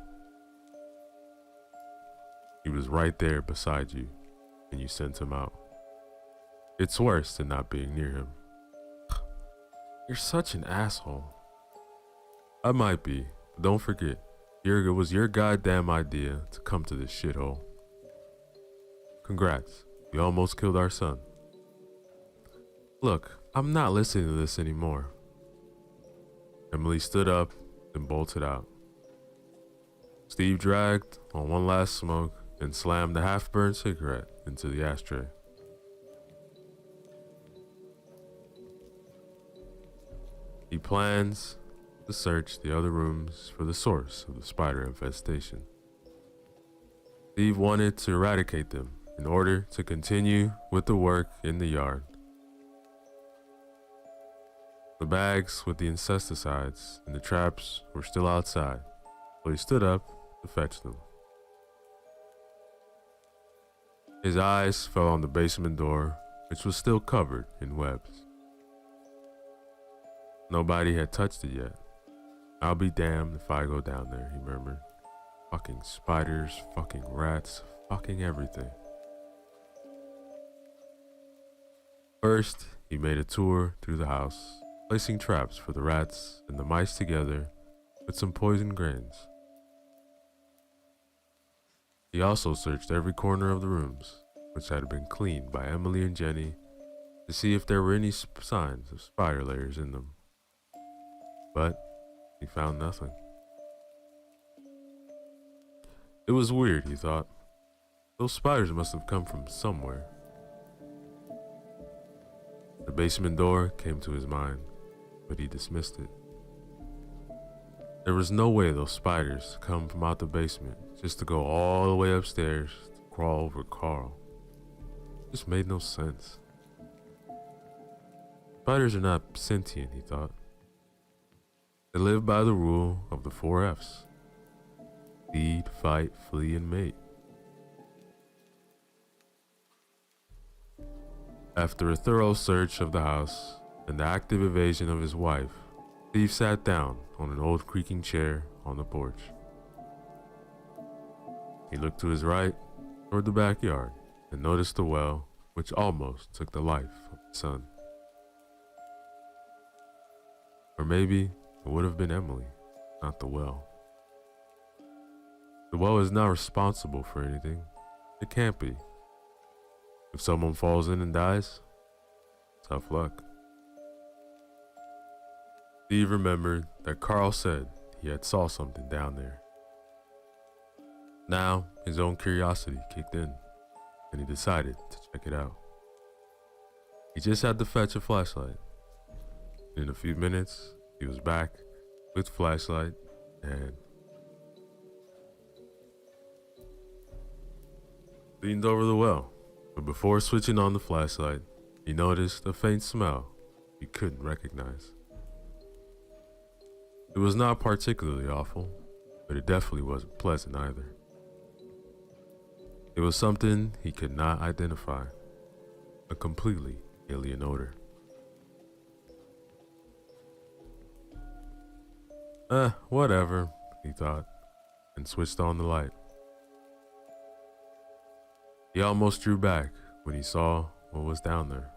He was right there beside you, and you sent him out. It's worse than not being near him. You're such an asshole. I might be, but don't forget, it was your goddamn idea to come to this shithole. Congrats, you almost killed our son. Look, I'm not listening to this anymore. Emily stood up and bolted out. Steve dragged on one last smoke and slammed the half-burned cigarette into the ashtray. He plans to search the other rooms for the source of the spider infestation. Steve wanted to eradicate them in order to continue with the work in the yard. The bags with the insecticides and the traps were still outside, so he stood up to fetch them. His eyes fell on the basement door, which was still covered in webs. Nobody had touched it yet. I'll be damned if I go down there, he murmured. Fucking spiders, fucking rats, fucking everything. First, he made a tour through the house, placing traps for the rats and the mice together with some poison grains. He also searched every corner of the rooms, which had been cleaned by Emily and Jenny, to see if there were any signs of spider layers in them. But he found nothing. It was weird, he thought. Those spiders must have come from somewhere. The basement door came to his mind, but he dismissed it. There was no way those spiders come from out the basement just to go all the way upstairs to crawl over Carl. It just made no sense. Spiders are not sentient, he thought. They live by the rule of the 4 F's. Feed, fight, flee, and mate. After a thorough search of the house and the active evasion of his wife, Steve sat down on an old creaking chair on the porch. He looked to his right toward the backyard and noticed the well, which almost took the life of his son. Or maybe it would have been Emily, not the well. The well is not responsible for anything. It can't be. If someone falls in and dies, tough luck. Steve remembered that Carl said he had saw something down there. Now, his own curiosity kicked in, and he decided to check it out. He just had to fetch a flashlight. In a few minutes, he was back with flashlight and leaned over the well. But before switching on the flashlight, he noticed a faint smell he couldn't recognize. It was not particularly awful, but it definitely wasn't pleasant either. It was something he could not identify, a completely alien odor. Whatever, he thought, and switched on the light. He almost drew back when he saw what was down there.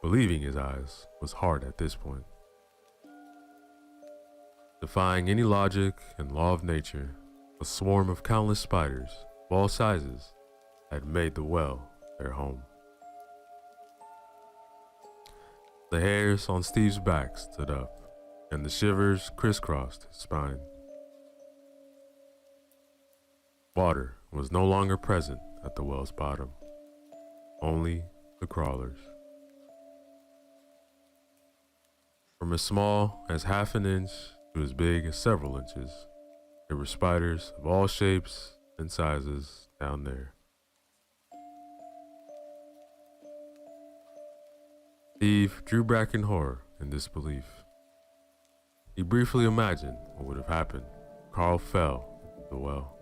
Believing his eyes was hard at this point. Defying any logic and law of nature, a swarm of countless spiders of all sizes had made the well their home. The hairs on Steve's back stood up, and the shivers crisscrossed his spine. Water was no longer present at the well's bottom, only the crawlers. From as small as half an inch to as big as several inches, there were spiders of all shapes and sizes down there. Steve drew back in horror and disbelief. He briefly imagined what would have happened if Carl fell into the well.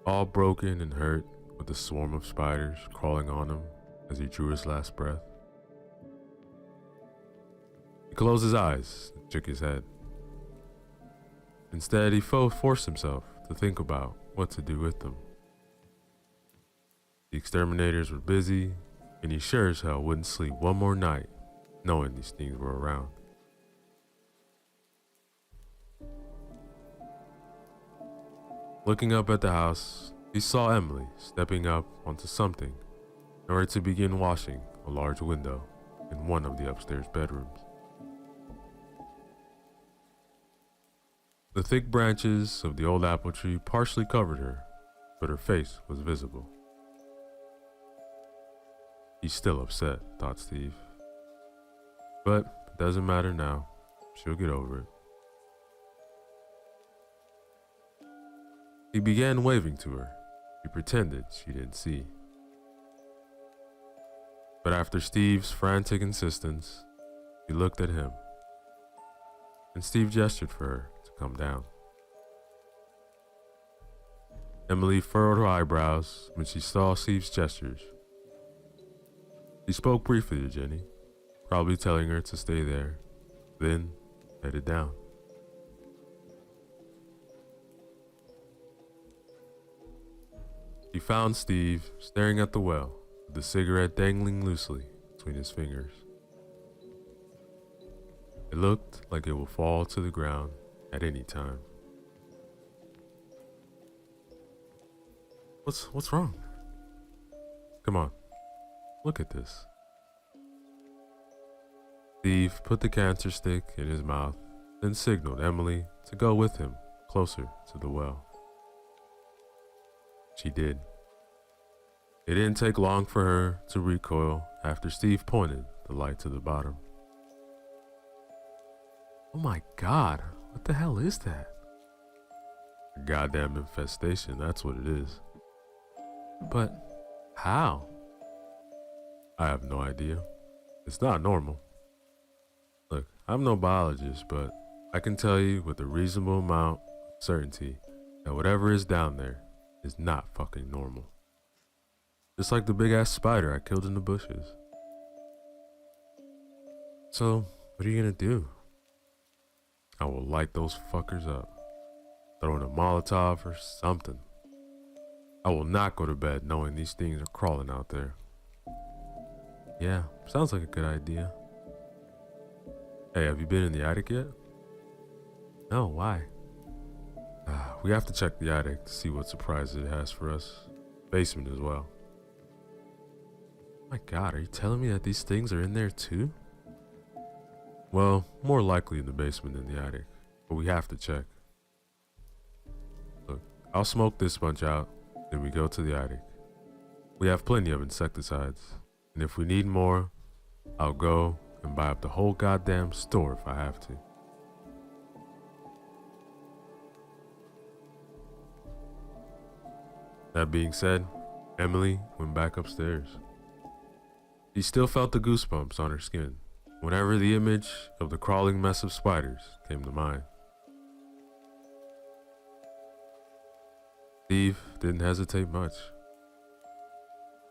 All broken and hurt, with a swarm of spiders crawling on him as he drew his last breath. He closed his eyes and shook his head. Instead, he forced himself to think about what to do with them. The exterminators were busy, and he sure as hell wouldn't sleep one more night knowing these things were around. Looking up at the house, he saw Emily stepping up onto something in order to begin washing a large window in one of the upstairs bedrooms. The thick branches of the old apple tree partially covered her, but her face was visible. He's still upset, thought Steve. But it doesn't matter now. She'll get over it. He began waving to her. He pretended she didn't see. But after Steve's frantic insistence, he looked at him, and Steve gestured for her to come down. Emily furrowed her eyebrows when she saw Steve's gestures. He spoke briefly to Jenny, probably telling her to stay there, then headed down. He found Steve staring at the well, with the cigarette dangling loosely between his fingers. It looked like it would fall to the ground at any time. What's wrong? Come on, look at this. Steve put the cancer stick in his mouth, then signaled Emily to go with him closer to the well. She did. It didn't take long for her to recoil after Steve pointed the light to the bottom. Oh my God, what the hell is that? A goddamn infestation, that's what it is. But how? I have no idea. It's not normal. Look, I'm no biologist, but I can tell you with a reasonable amount of certainty that whatever is down there is not fucking normal. Just like the big ass spider I killed in the bushes. So, what are you gonna do? I will light those fuckers up. Throw in a Molotov or something. I will not go to bed knowing these things are crawling out there. Yeah, sounds like a good idea. Hey, have you been in the attic yet? No, why? We have to check the attic to see what surprises it has for us. Basement as well. My God, are you telling me that these things are in there too? Well, more likely in the basement than the attic, but we have to check. Look, I'll smoke this bunch out, then we go to the attic. We have plenty of insecticides, and if we need more, I'll go and buy up the whole goddamn store if I have to. That being said, Emily went back upstairs. She still felt the goosebumps on her skin whenever the image of the crawling mess of spiders came to mind. Steve didn't hesitate much.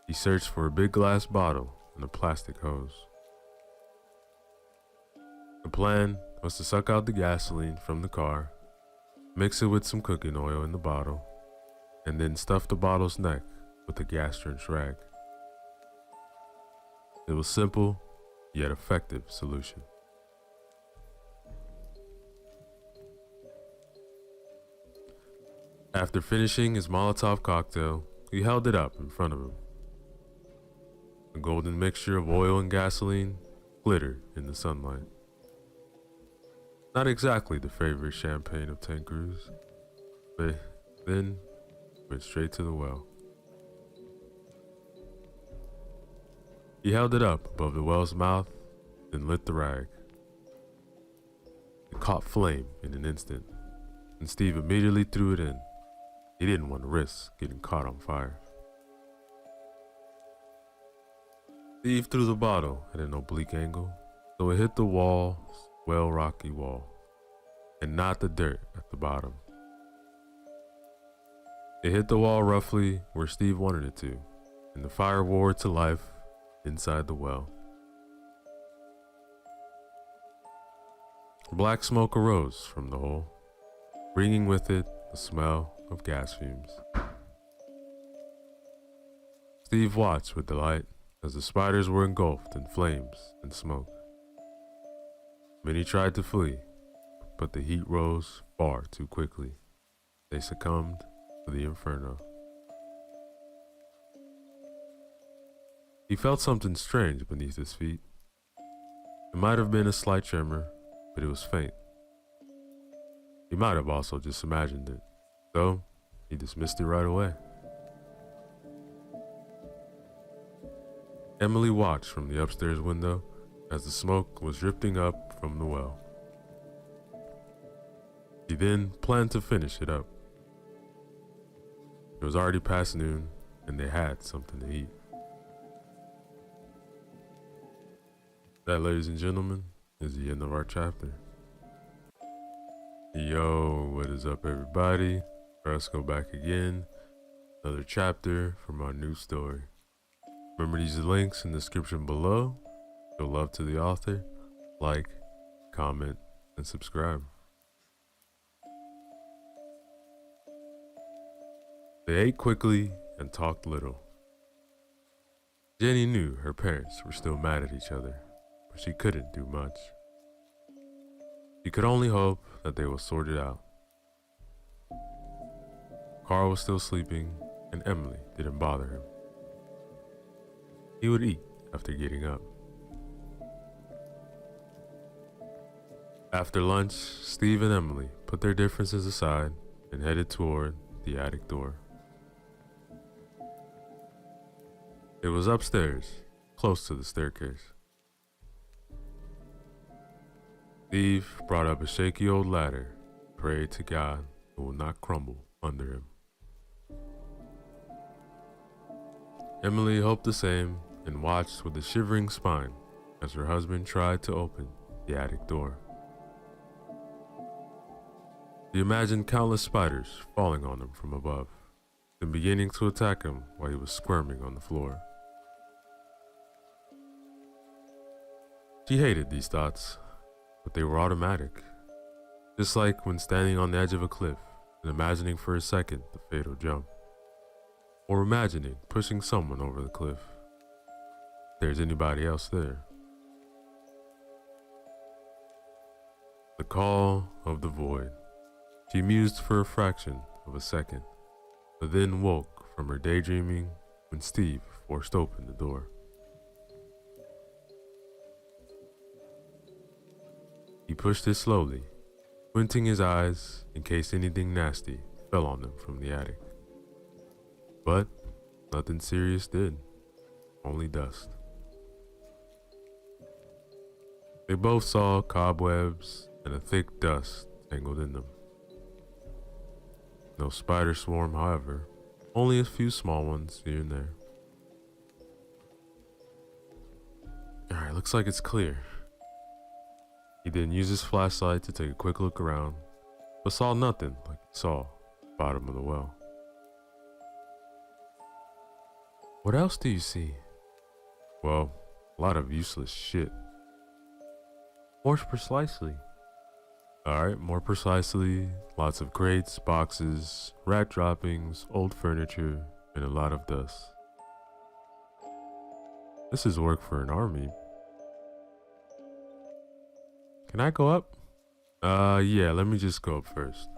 He searched for a big glass bottle and a plastic hose. The plan was to suck out the gasoline from the car, mix it with some cooking oil in the bottle, and then stuff the bottle's neck with a gas-drenched rag. It was simple, yet effective solution. After finishing his Molotov cocktail, he held it up in front of him. A golden mixture of oil and gasoline glittered in the sunlight. Not exactly the favorite champagne of tank crews, but then went straight to the well. He held it up above the well's mouth, then lit the rag. It caught flame in an instant, and Steve immediately threw it in. He didn't want to risk getting caught on fire. Steve threw the bottle at an oblique angle, so it hit the wall's rocky wall, and not the dirt at the bottom. It hit the wall roughly where Steve wanted it to, and the fire roared to life inside the well. Black smoke arose from the hole, bringing with it the smell of gas fumes. Steve watched with delight as the spiders were engulfed in flames and smoke. Many tried to flee, but the heat rose far too quickly. They succumbed to the inferno. He felt something strange beneath his feet. It might have been a slight tremor, but it was faint. He might have also just imagined it, though he dismissed it right away. Emily watched from the upstairs window as the smoke was drifting up from the well. He then planned to finish it up. It was already past noon, and they had something to eat. That, ladies and gentlemen, is the end of our chapter. Yo, what is up, everybody? Let's go back again. Another chapter from our new story. Remember these links in the description below. Show love to the author. Like, comment, and subscribe. They ate quickly and talked little. Jenny knew her parents were still mad at each other, but she couldn't do much. She could only hope that they would sort it out. Carl was still sleeping, and Emily didn't bother him. He would eat after getting up. After lunch, Steve and Emily put their differences aside and headed toward the attic door. It was upstairs, close to the staircase. Steve brought up a shaky old ladder, prayed to God it would not crumble under him. Emily hoped the same and watched with a shivering spine as her husband tried to open the attic door. She imagined countless spiders falling on him from above, then beginning to attack him while he was squirming on the floor. She hated these thoughts, but they were automatic. Just like when standing on the edge of a cliff and imagining for a second the fatal jump. Or imagining pushing someone over the cliff. If there's anybody else there. The call of the void. She mused for a fraction of a second, but then woke from her daydreaming when Steve forced open the door. He pushed it slowly, squinting his eyes in case anything nasty fell on them from the attic. But nothing serious did, only dust. They both saw cobwebs and a thick dust tangled in them. No spider swarm, however, only a few small ones here and there. Alright, looks like it's clear. He then used his flashlight to take a quick look around, but saw nothing like he saw at the bottom of the well. What else do you see? Well, a lot of useless shit. More precisely. Alright, more precisely, lots of crates, boxes, rat droppings, old furniture, and a lot of dust. This is work for an army. Can I go up? Yeah, let me just go up first.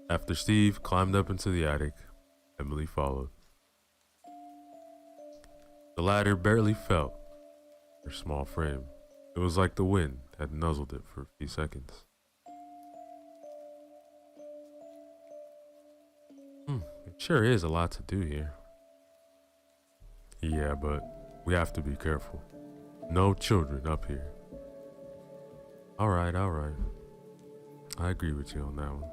After Steve climbed up into the attic, Emily followed. The ladder barely felt her small frame. It was like the wind had nuzzled it for a few seconds. It sure is a lot to do here. Yeah, but we have to be careful. No children up here. Alright. I agree with you on that one.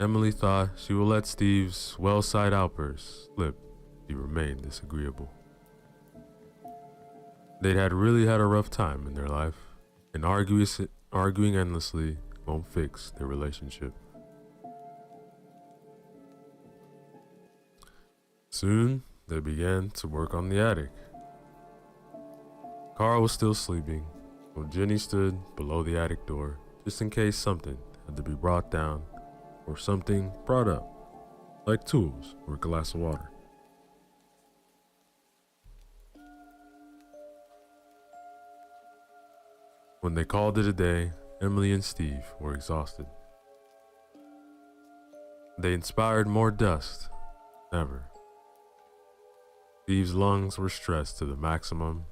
Emily thought she would let Steve's well-side outburst slip if he remained disagreeable. They'd really had a rough time in their life, and arguing endlessly won't fix their relationship. Soon, they began to work on the attic. Carl was still sleeping, while Jenny stood below the attic door just in case something had to be brought down or something brought up, like tools or a glass of water. When they called it a day, Emily and Steve were exhausted. They inspired more dust than ever. Steve's lungs were stressed to the maximum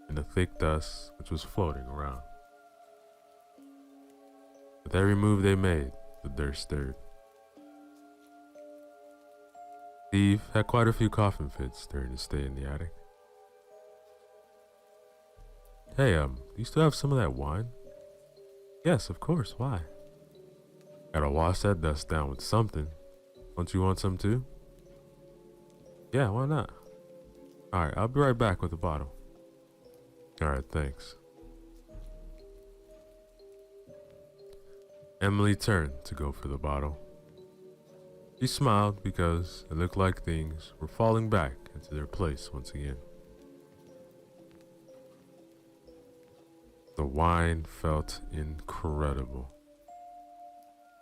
in the thick dust which was floating around. With every move they made, the dirt stirred. Steve had quite a few coughing fits during his stay in the attic. Hey, do you still have some of that wine? Yes, of course, why? Gotta wash that dust down with something. Don't you want some too? Yeah, why not? Alright, I'll be right back with the bottle. Alright, thanks. Emily turned to go for the bottle. She smiled because it looked like things were falling back into their place once again. The wine felt incredible.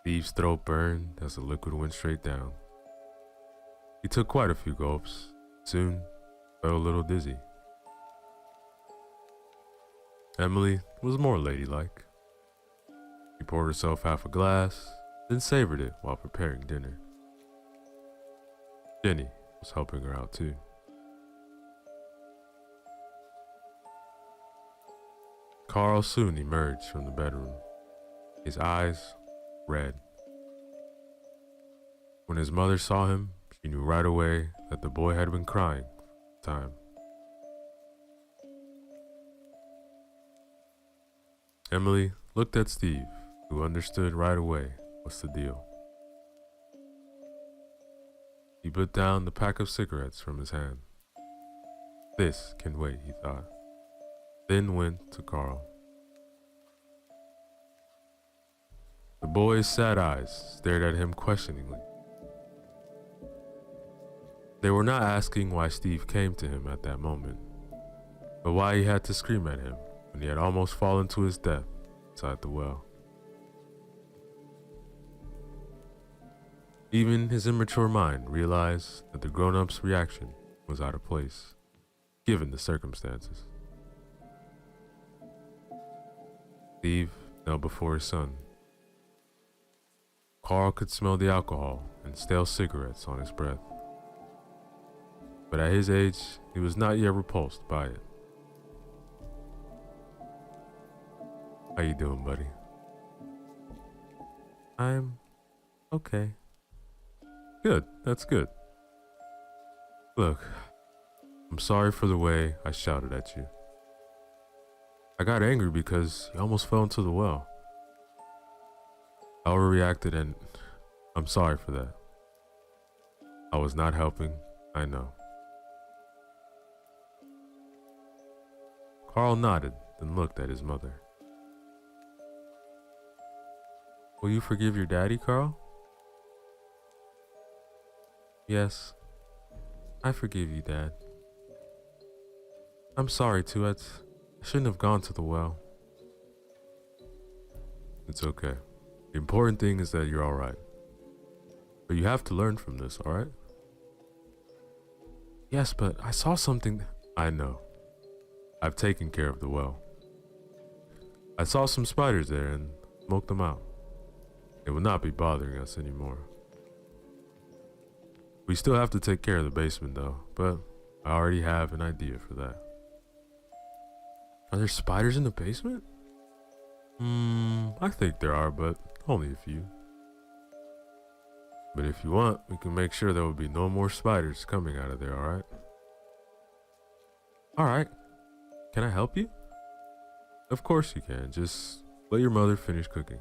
Steve's throat burned as the liquid went straight down. He took quite a few gulps. Soon, felt a little dizzy. Emily was more ladylike. She poured herself half a glass, then savored it while preparing dinner. Jenny was helping her out too. Carl soon emerged from the bedroom, his eyes red. When his mother saw him, she knew right away that the boy had been crying for time. Emily looked at Steve, who understood right away what's the deal. He put down the pack of cigarettes from his hand. This can wait, he thought. Then went to Carl. The boy's sad eyes stared at him questioningly. They were not asking why Steve came to him at that moment, but why he had to scream at him when he had almost fallen to his death inside the well. Even his immature mind realized that the grown-up's reaction was out of place, given the circumstances. Steve knelt before his son. Carl could smell the alcohol and stale cigarettes on his breath. But at his age, he was not yet repulsed by it. How you doing, buddy? I'm okay. Good, that's good. Look, I'm sorry for the way I shouted at you. I got angry because you almost fell into the well. I overreacted and I'm sorry for that. I was not helping, I know. Carl nodded, then looked at his mother. Will you forgive your daddy, Carl? Yes, I forgive you, Dad. I'm sorry, Tuet. I shouldn't have gone to the well. It's okay. The important thing is that you're alright. But you have to learn from this, alright? Yes, but I saw something. I know. I've taken care of the well. I saw some spiders there and smoked them out. They will not be bothering us anymore. We still have to take care of the basement though, but I already have an idea for that. Are there spiders in the basement? I think there are, but only a few. But if you want, we can make sure there will be no more spiders coming out of there, alright? Alright. Can I help you? Of course you can. Just let your mother finish cooking.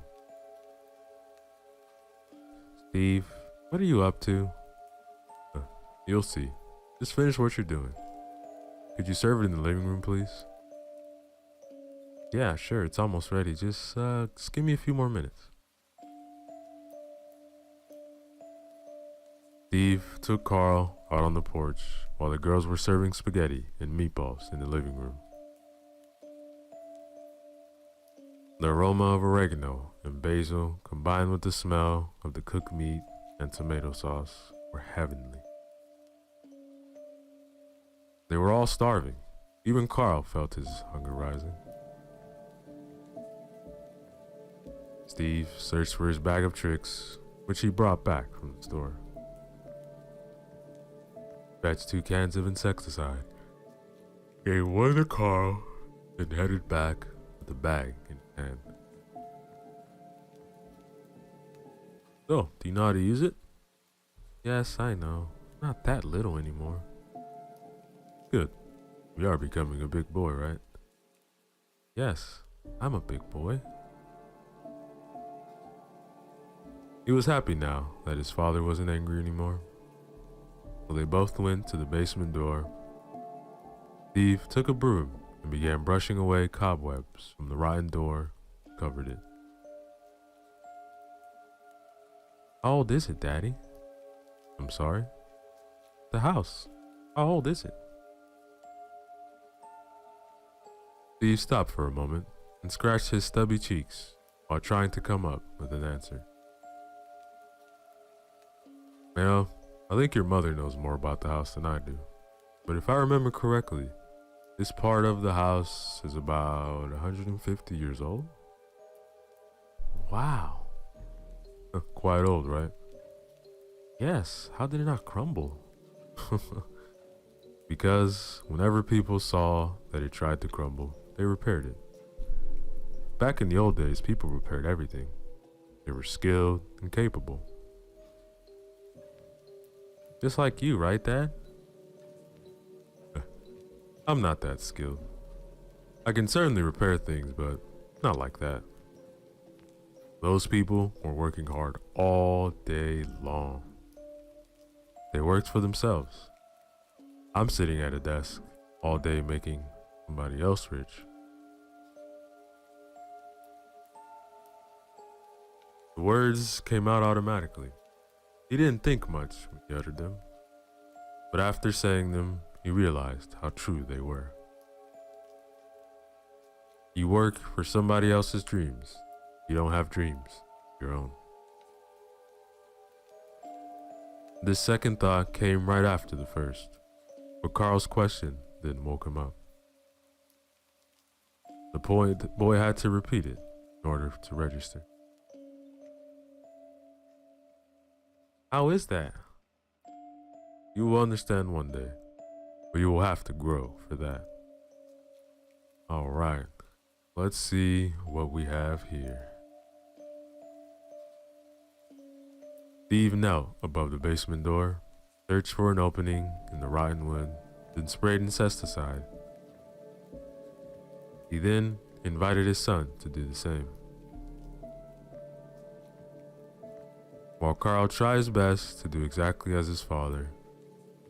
Steve, what are you up to? You'll see. Just finish what you're doing. Could you serve it in the living room, please? Yeah, sure. It's almost ready. Just give me a few more minutes. Steve took Carl out on the porch while the girls were serving spaghetti and meatballs in the living room. The aroma of oregano and basil combined with the smell of the cooked meat and tomato sauce were heavenly. They were all starving. Even Carl felt his hunger rising. Steve searched for his bag of tricks, which he brought back from the store. Fetched 2 cans of insecticide, gave one to Carl, and headed back with the bag in his hand. So, do you know how to use it? Yes, I know. Not that little anymore. Good. We are becoming a big boy, right? Yes, I'm a big boy. He was happy now that his father wasn't angry anymore. So they both went to the basement door. Steve took a broom and began brushing away cobwebs from the rotten door that covered it. How old is it, Daddy? I'm sorry? The house. How old is it? Steve stopped for a moment and scratched his stubby cheeks while trying to come up with an answer. Well, I think your mother knows more about the house than I do. But if I remember correctly, this part of the house is about 150 years old. Wow. Quite old, right? Yes, how did it not crumble? Because whenever people saw that it tried to crumble, they repaired it. Back in the old days, people repaired everything. They were skilled and capable. Just like you, right, Dad? I'm not that skilled. I can certainly repair things, but not like that. Those people were working hard all day long. They worked for themselves. I'm sitting at a desk all day making somebody else rich. The words came out automatically. He didn't think much when he uttered them, but after saying them, he realized how true they were. You work for somebody else's dreams. You don't have dreams of your own. This second thought came right after the first, but Carl's question then woke him up. The boy had to repeat it in order to register. How is that? You will understand one day, but you will have to grow for that. Alright, let's see what we have here. Steve knelt above the basement door, searched for an opening in the rotten wood, then sprayed insecticide. He then invited his son to do the same. While Carl tried his best to do exactly as his father,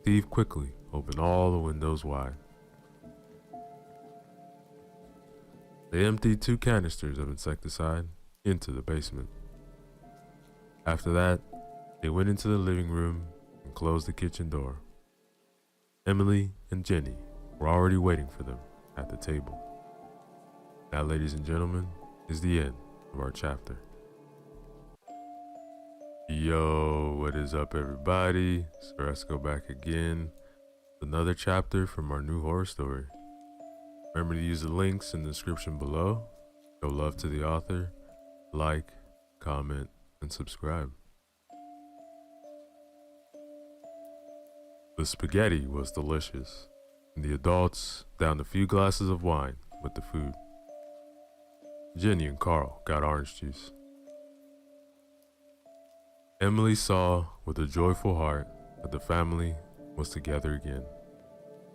Steve quickly opened all the windows wide. They emptied 2 canisters of insecticide into the basement. After that, they went into the living room and closed the kitchen door. Emily and Jenny were already waiting for them at the table. That, ladies and gentlemen, is the end of our chapter. Yo, what is up, everybody? So let's go back again. Another chapter from our new horror story. Remember to use the links in the description below. Show love to the author. Like, comment, and subscribe. The spaghetti was delicious, and the adults downed a few glasses of wine with the food. Jenny and Carl got orange juice. Emily saw with a joyful heart that the family was together again,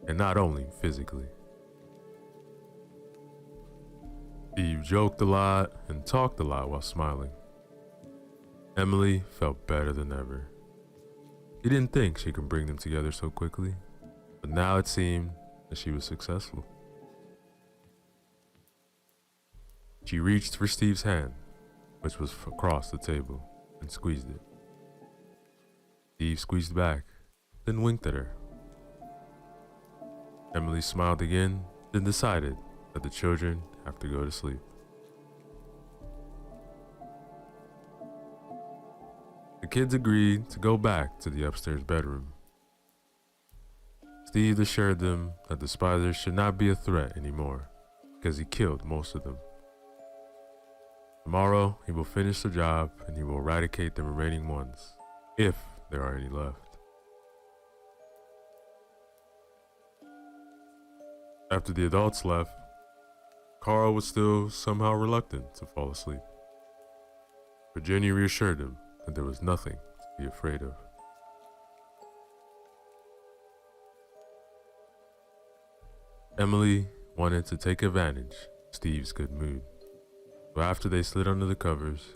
and not only physically. Steve joked a lot and talked a lot while smiling. Emily felt better than ever. She didn't think she could bring them together so quickly, but now it seemed that she was successful. She reached for Steve's hand, which was across the table, and squeezed it. Steve squeezed back, then winked at her. Emily smiled again, then decided that the children have to go to sleep. The kids agreed to go back to the upstairs bedroom. Steve assured them that the spiders should not be a threat anymore because he killed most of them. Tomorrow, he will finish the job and he will eradicate the remaining ones, if there are any left. After the adults left, Carl was still somehow reluctant to fall asleep. But Jenny reassured him that there was nothing to be afraid of. Emily wanted to take advantage of Steve's good mood. So after they slid under the covers,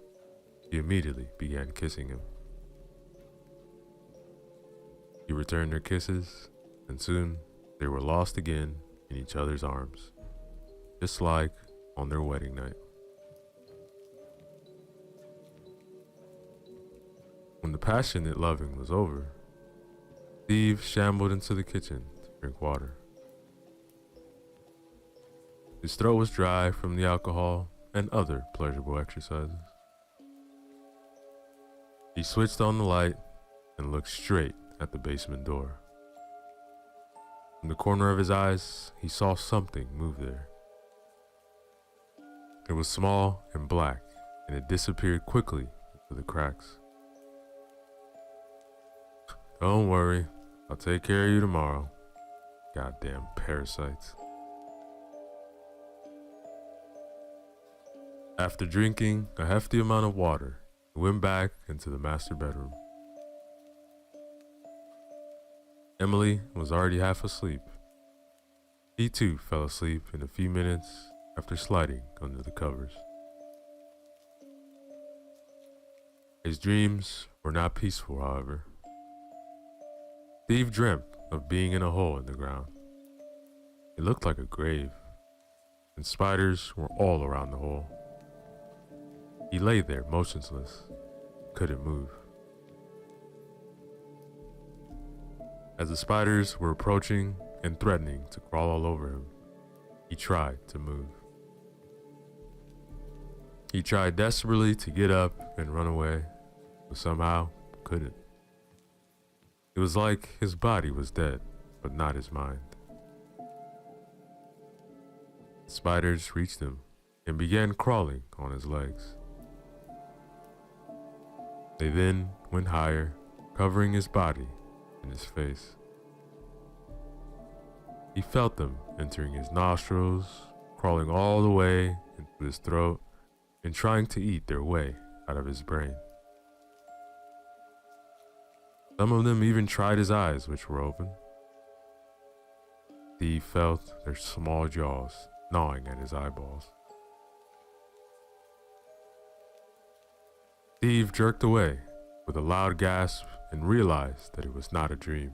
she immediately began kissing him. He returned her kisses, and soon they were lost again in each other's arms, just like on their wedding night. When the passionate loving was over, Steve shambled into the kitchen to drink water. His throat was dry from the alcohol and other pleasurable exercises. He switched on the light and looked straight at the basement door. In the corner of his eyes, he saw something move there. It was small and black, and it disappeared quickly into the cracks. Don't worry, I'll take care of you tomorrow. Goddamn parasites. After drinking a hefty amount of water, he went back into the master bedroom. Emily was already half asleep. He too fell asleep in a few minutes after sliding under the covers. His dreams were not peaceful, however. Steve dreamt of being in a hole in the ground. It looked like a grave, and spiders were all around the hole. He lay there motionless, couldn't move. As the spiders were approaching and threatening to crawl all over him, he tried to move. He tried desperately to get up and run away, but somehow couldn't. It was like his body was dead, but not his mind. The spiders reached him and began crawling on his legs. They then went higher, covering his body and his face. He felt them entering his nostrils, crawling all the way into his throat, and trying to eat their way out of his brain. Some of them even tried his eyes, which were open. Steve felt their small jaws gnawing at his eyeballs. Steve jerked away with a loud gasp and realized that it was not a dream.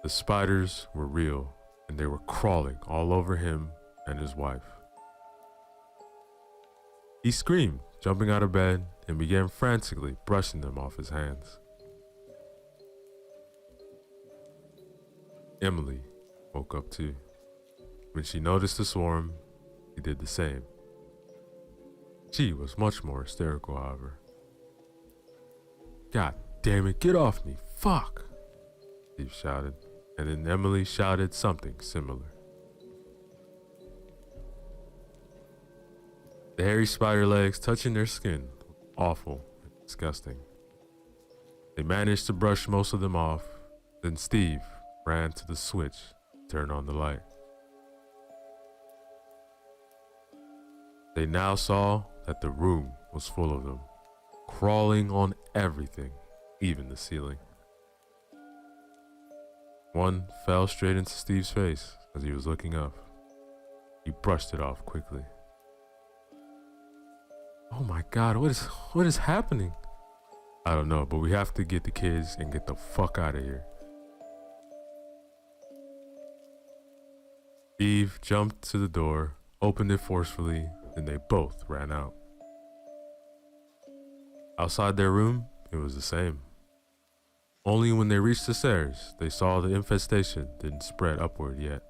The spiders were real, and they were crawling all over him and his wife. He screamed, jumping out of bed, and began frantically brushing them off his hands. Emily woke up too. When she noticed the swarm, she did the same. She was much more hysterical, however. God damn it, get off me, fuck! Steve shouted, and then Emily shouted something similar. The hairy spider legs touching their skin were awful and disgusting. They managed to brush most of them off, then Steve ran to the switch to turn on the light. They now saw that the room was full of them, crawling on everything, even the ceiling. One fell straight into Steve's face as he was looking up. He brushed it off quickly. Oh my God, what is happening? I don't know, but we have to get the kids and get the fuck out of here. Steve jumped to the door, opened it forcefully, and they both ran out. Outside their room, it was the same. Only when they reached the stairs, they saw the infestation didn't spread upward yet.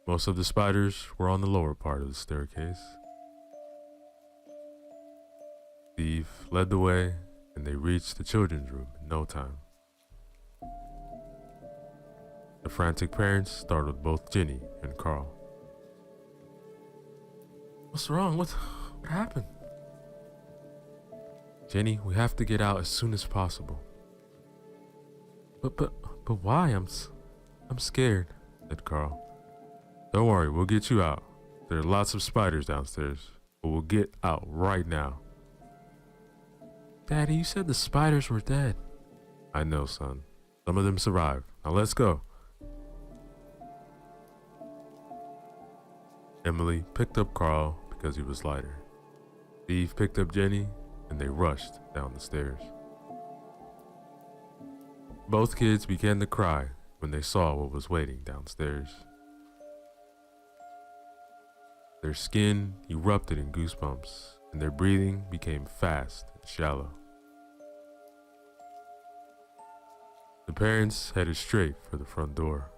Most of the spiders were on the lower part of the staircase. Steve led the way, and they reached the children's room in no time. The frantic parents startled both Jenny and Carl. What's wrong? What happened? Jenny, we have to get out as soon as possible. But why? I'm scared, said Carl. Don't worry, we'll get you out. There are lots of spiders downstairs, but we'll get out right now. Daddy, you said the spiders were dead. I know, son. Some of them survived. Now let's go. Emily picked up Carl because he was lighter. Steve picked up Jenny, and they rushed down the stairs. Both kids began to cry when they saw what was waiting downstairs. Their skin erupted in goosebumps, and their breathing became fast and shallow. The parents headed straight for the front door.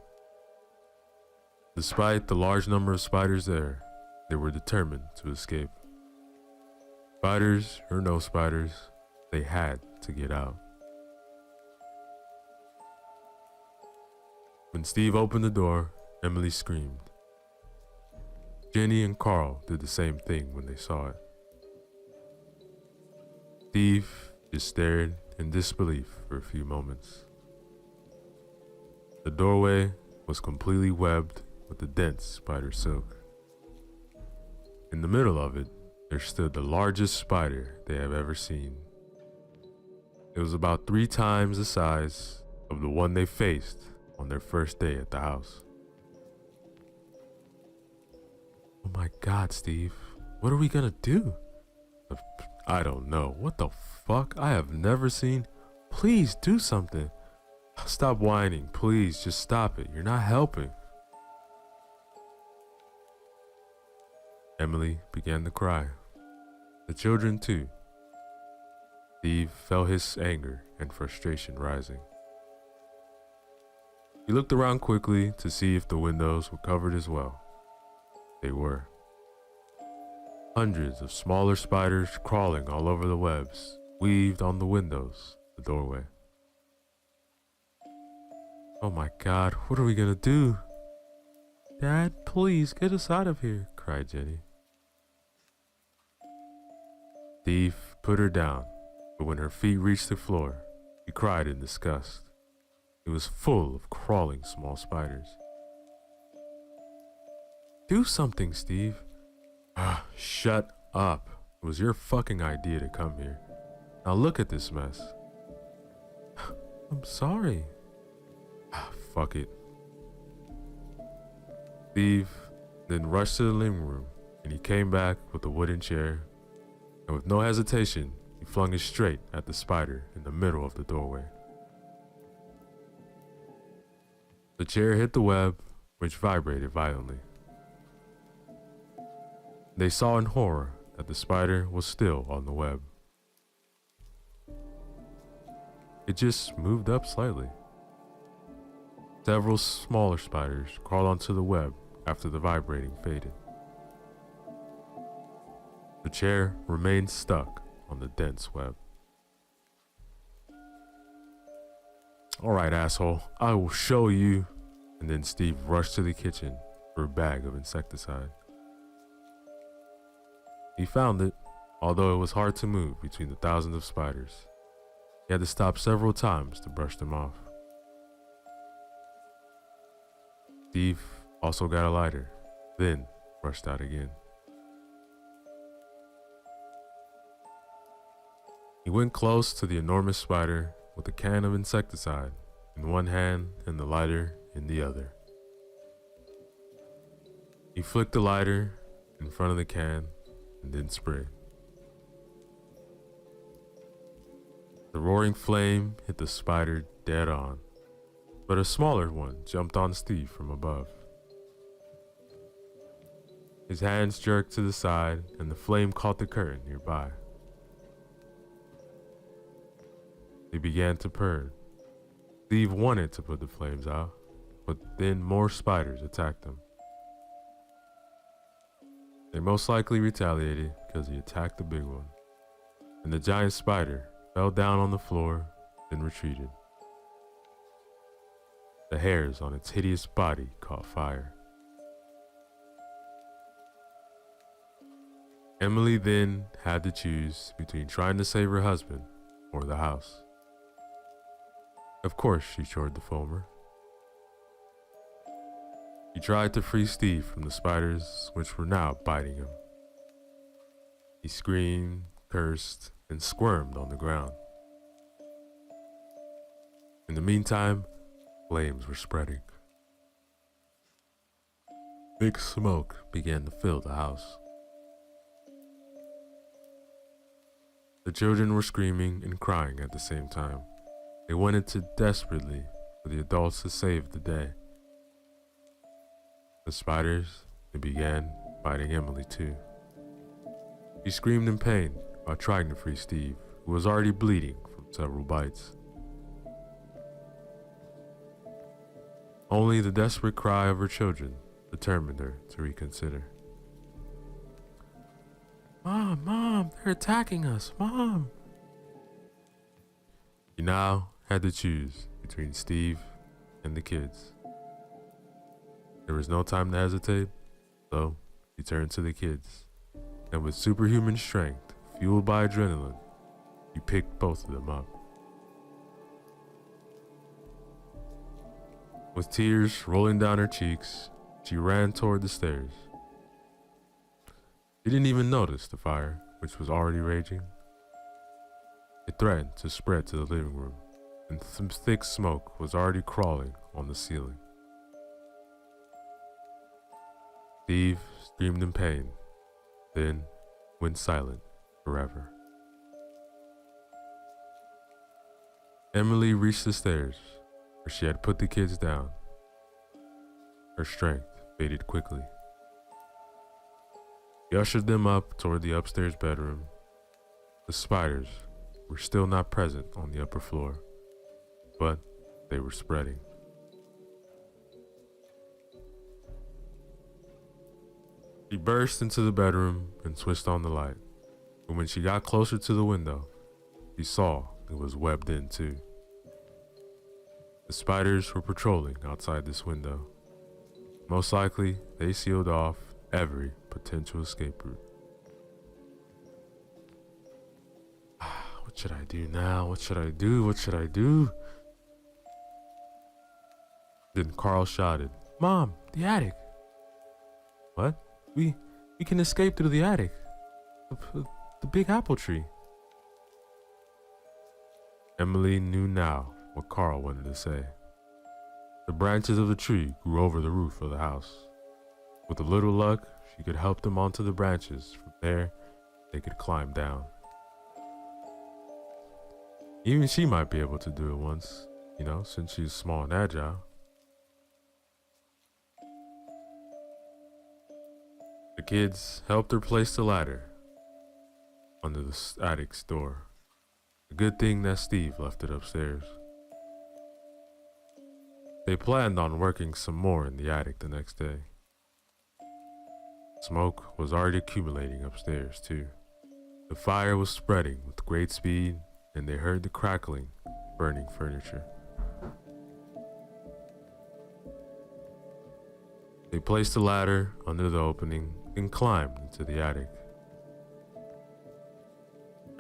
Despite the large number of spiders there, they were determined to escape. Spiders or no spiders, they had to get out. When Steve opened the door, Emily screamed. Jenny and Carl did the same thing when they saw it. Steve just stared in disbelief for a few moments. The doorway was completely webbed with the dense spider silk. In the middle of it, there stood the largest spider they have ever seen. It was about 3 times the size of the one they faced on their first day at the house. Oh my God, Steve, what are we gonna do? I don't know. What the fuck? I have never seen. Please do something. Stop whining, please. Just stop it. You're not helping. Emily began to cry. The children too. Steve felt his anger and frustration rising. He looked around quickly to see if the windows were covered as well. They were. Hundreds of smaller spiders crawling all over the webs weaved on the windows, the doorway. Oh my God, what are we gonna do? Dad, please get us out of here, cried Jenny. Steve put her down, but when her feet reached the floor, she cried in disgust. It was full of crawling small spiders. Do something, Steve. Shut up. It was your fucking idea to come here. Now look at this mess. I'm sorry. Fuck it. Steve then rushed to the living room, and he came back with a wooden chair, and with no hesitation, he flung it straight at the spider in the middle of the doorway. The chair hit the web, which vibrated violently. They saw in horror that the spider was still on the web. It just moved up slightly. Several smaller spiders crawled onto the web after the vibrating faded. The chair remained stuck on the dense web. "All right, asshole, I will show you." And then Steve rushed to the kitchen for a bag of insecticide. He found it, although it was hard to move between the thousands of spiders. He had to stop several times to brush them off. Steve also got a lighter, then rushed out again. He went close to the enormous spider with a can of insecticide in one hand and the lighter in the other. He flicked the lighter in front of the can and then sprayed. The roaring flame hit the spider dead on, but a smaller one jumped on Steve from above. His hands jerked to the side and the flame caught the curtain nearby. They began to burn. Steve wanted to put the flames out, but then more spiders attacked him. They most likely retaliated because he attacked the big one, and the giant spider fell down on the floor, then retreated. The hairs on its hideous body caught fire. Emily then had to choose between trying to save her husband or the house. Of course, she chose the former. He tried to free Steve from the spiders, which were now biting him. He screamed, cursed, and squirmed on the ground. In the meantime, flames were spreading. Thick smoke began to fill the house. The children were screaming and crying at the same time. They wanted to desperately for the adults to save the day. The spiders, they began biting Emily too. She screamed in pain while trying to free Steve, who was already bleeding from several bites. Only the desperate cry of her children determined her to reconsider. Mom, they're attacking us, Mom. She now had to choose between Steve and the kids. There was no time to hesitate, so he turned to the kids, and with superhuman strength, fueled by adrenaline, he picked both of them up. With tears rolling down her cheeks, she ran toward the stairs. She didn't even notice the fire, which was already raging. It threatened to spread to the living room, and some thick smoke was already crawling on the ceiling. Steve screamed in pain, then went silent forever. Emily reached the stairs, where she had put the kids down. Her strength faded quickly. He ushered them up toward the upstairs bedroom. The spiders were still not present on the upper floor, but they were spreading. She burst into the bedroom and switched on the light, but when she got closer to the window, she saw it was webbed in too. The spiders were patrolling outside this window. Most likely, they sealed off every potential escape route. What should I do now? What should I do? What should I do? Then Carl shouted, "Mom, the attic!" "What? We can escape through the attic. The big apple tree." Emily knew now what Carl wanted to say. The branches of the tree grew over the roof of the house. With a little luck, she could help them onto the branches. From there, they could climb down. Even she might be able to do it once, since she's small and agile. The kids helped her place the ladder under the attic's door. A good thing that Steve left it upstairs. They planned on working some more in the attic the next day. Smoke was already accumulating upstairs, too. The fire was spreading with great speed, and they heard the crackling of burning furniture. They placed a ladder under the opening and climbed into the attic.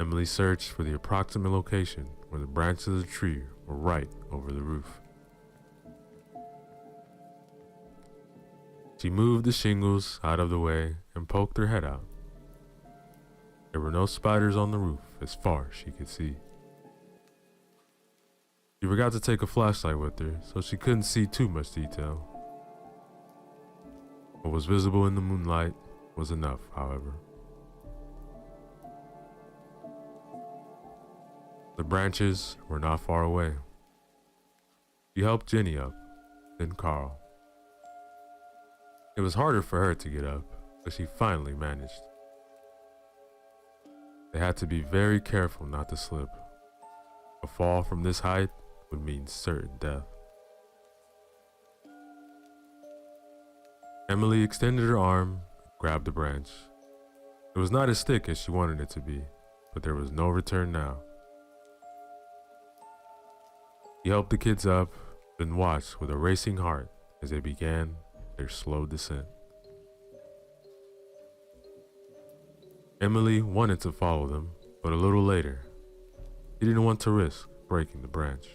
Emily searched for the approximate location where the branches of the tree were right over the roof. She moved the shingles out of the way and poked her head out. There were no spiders on the roof as far as she could see. She forgot to take a flashlight with her, so she couldn't see too much detail. What was visible in the moonlight was enough, however. The branches were not far away. She helped Jenny up, then Carl. It was harder for her to get up, but she finally managed. They had to be very careful not to slip. A fall from this height would mean certain death. Emily extended her arm and grabbed the branch. It was not as thick as she wanted it to be, but there was no return now. He helped the kids up, then watched with a racing heart as they began their slow descent. Emily wanted to follow them, but a little later, she didn't want to risk breaking the branch.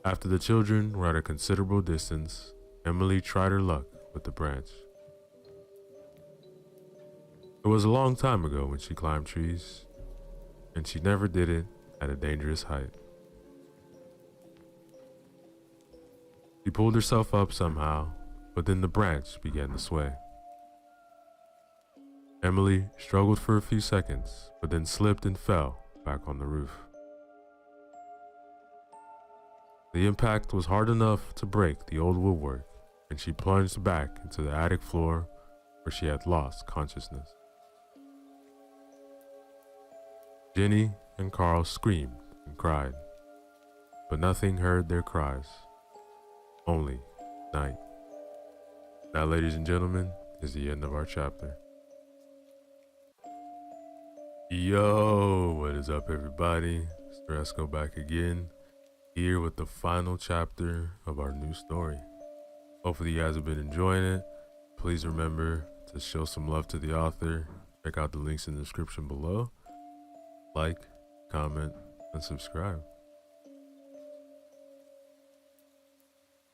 After the children were at a considerable distance, Emily tried her luck with the branch. It was a long time ago when she climbed trees, and she never did it at a dangerous height. She pulled herself up somehow, but then the branch began to sway. Emily struggled for a few seconds, but then slipped and fell back on the roof. The impact was hard enough to break the old woodwork, and she plunged back into the attic floor where she had lost consciousness. Jenny and Carl screamed and cried, but nothing heard their cries. Only night. That, ladies and gentlemen, is the end of our chapter. Yo, what is up, everybody? Strasco back again, here with the final chapter of our new story. Hopefully you guys have been enjoying it. Please remember to show some love to the author. Check out the links in the description below. Like, comment, and subscribe.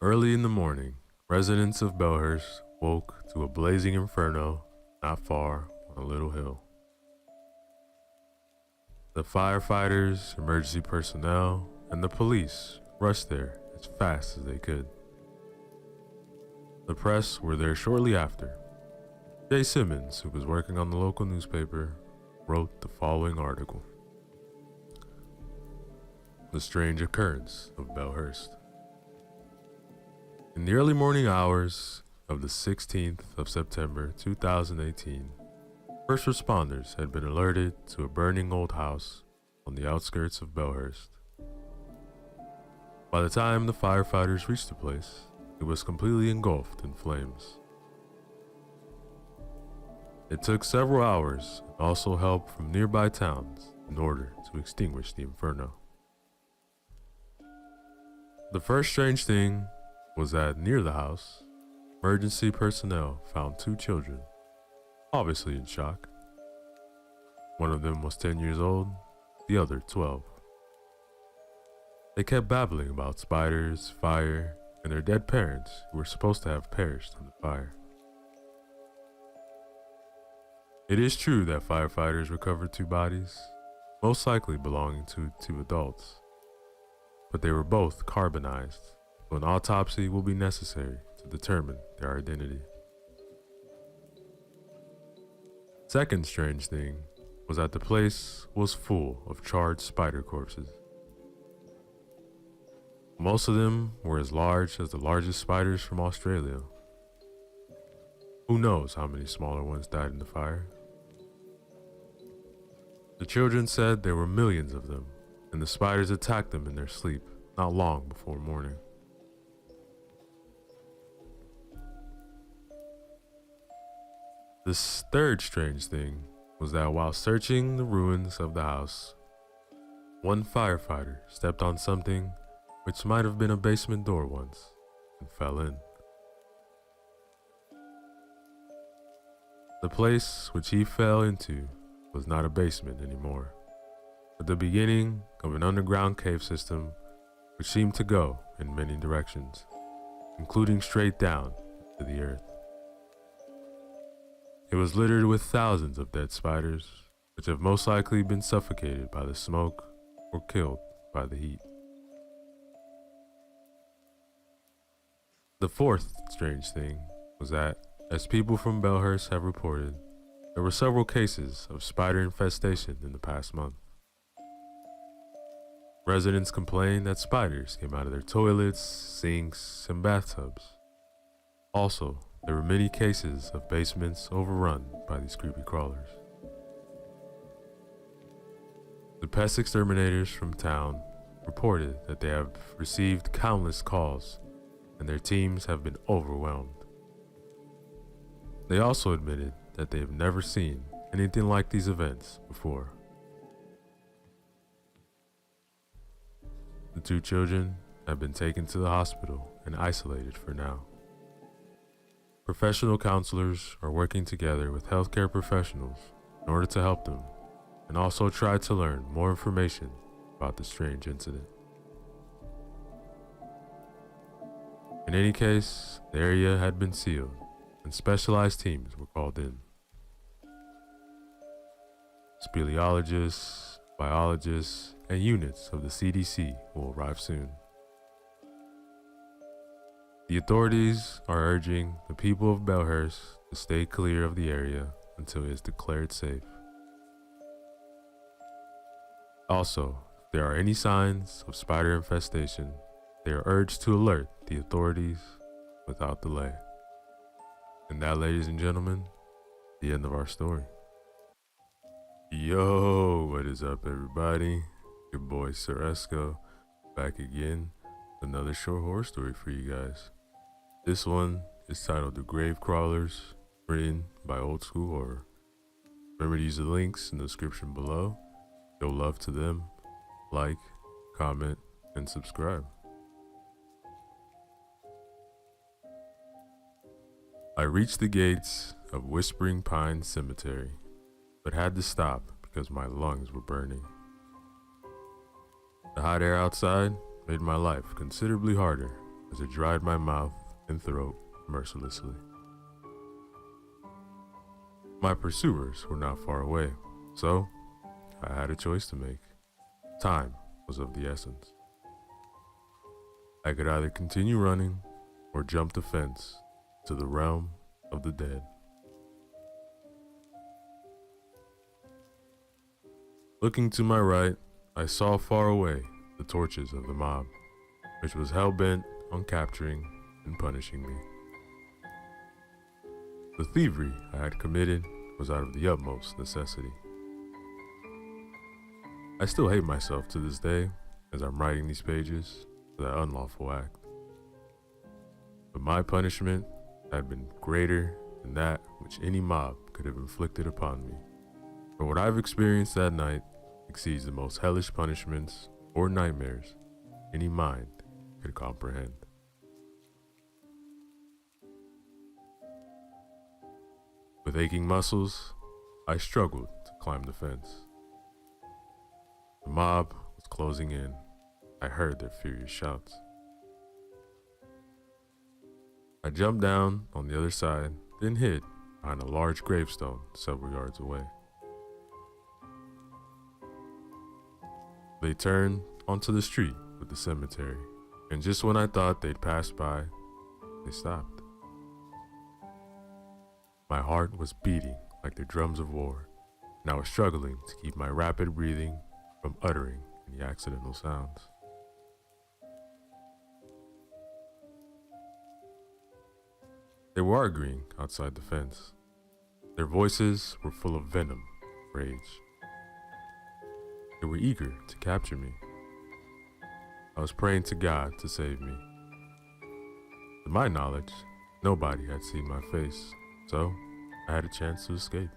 Early in the morning, residents of Belhurst woke to a blazing inferno not far on a little hill. The firefighters, emergency personnel, and the police rushed there as fast as they could. The press were there shortly after. Jay Simmons, who was working on the local newspaper, wrote the following article. The strange occurrence of Belhurst. In the early morning hours of the 16th of September 2018, first responders had been alerted to a burning old house on the outskirts of Belhurst. By the time the firefighters reached the place, it was completely engulfed in flames. It took several hours and also help from nearby towns in order to extinguish the inferno. The first strange thing was that near the house, emergency personnel found two children, obviously in shock. One of them was 10 years old, the other 12. They kept babbling about spiders, fire, and their dead parents who were supposed to have perished in the fire. It is true that firefighters recovered two bodies, most likely belonging to two adults, but they were both carbonized, so an autopsy will be necessary to determine their identity. Second strange thing was that the place was full of charred spider corpses. Most of them were as large as the largest spiders from Australia. Who knows how many smaller ones died in the fire? The children said there were millions of them, and the spiders attacked them in their sleep not long before morning. This third strange thing was that while searching the ruins of the house, one firefighter stepped on something which might have been a basement door once and fell in. The place which he fell into was not a basement anymore, but the beginning of an underground cave system which seemed to go in many directions, including straight down to the earth. It was littered with thousands of dead spiders, which have most likely been suffocated by the smoke or killed by the heat. The fourth strange thing was that, as people from Belhurst have reported, there were several cases of spider infestation in the past month. Residents complained that spiders came out of their toilets, sinks, and bathtubs. Also, there were many cases of basements overrun by these creepy crawlers. The pest exterminators from town reported that they have received countless calls and their teams have been overwhelmed. They also admitted that they have never seen anything like these events before. The two children have been taken to the hospital and isolated for now. Professional counselors are working together with healthcare professionals in order to help them and also try to learn more information about the strange incident. In any case, the area had been sealed and specialized teams were called in. Speleologists, biologists, and units of the CDC will arrive soon. The authorities are urging the people of Belhurst to stay clear of the area until it is declared safe. Also, if there are any signs of spider infestation, they are urged to alert the authorities without delay. And that, ladies and gentlemen, the end of our story. Yo, what is up, everybody? Your boy Ceresco back again with another short horror story for you guys. This one is titled The Grave Crawlers, written by Old School Horror. Remember to use the links in the description below. Show love to them, like, comment, and subscribe. I reached the gates of Whispering Pine Cemetery, but had to stop because my lungs were burning. The hot air outside made my life considerably harder as it dried my mouth and throat mercilessly. My pursuers were not far away, so I had a choice to make. Time was of the essence. I could either continue running or jump the fence to the realm of the dead. Looking to my right, I saw far away the torches of the mob, which was hell-bent on capturing and punishing me. The thievery I had committed was out of the utmost necessity. I still hate myself to this day as I'm writing these pages for that unlawful act. But my punishment had been greater than that which any mob could have inflicted upon me. For what I've experienced that night exceeds the most hellish punishments or nightmares any mind could comprehend. With aching muscles, I struggled to climb the fence. The mob was closing in. I heard their furious shouts. I jumped down on the other side, then hid behind a large gravestone several yards away. They turned onto the street with the cemetery, and just when I thought they'd pass by, they stopped. My heart was beating like the drums of war, and I was struggling to keep my rapid breathing from uttering any accidental sounds. They were arguing outside the fence. Their voices were full of venom, rage. They were eager to capture me. I was praying to God to save me. To my knowledge, nobody had seen my face, so I had a chance to escape.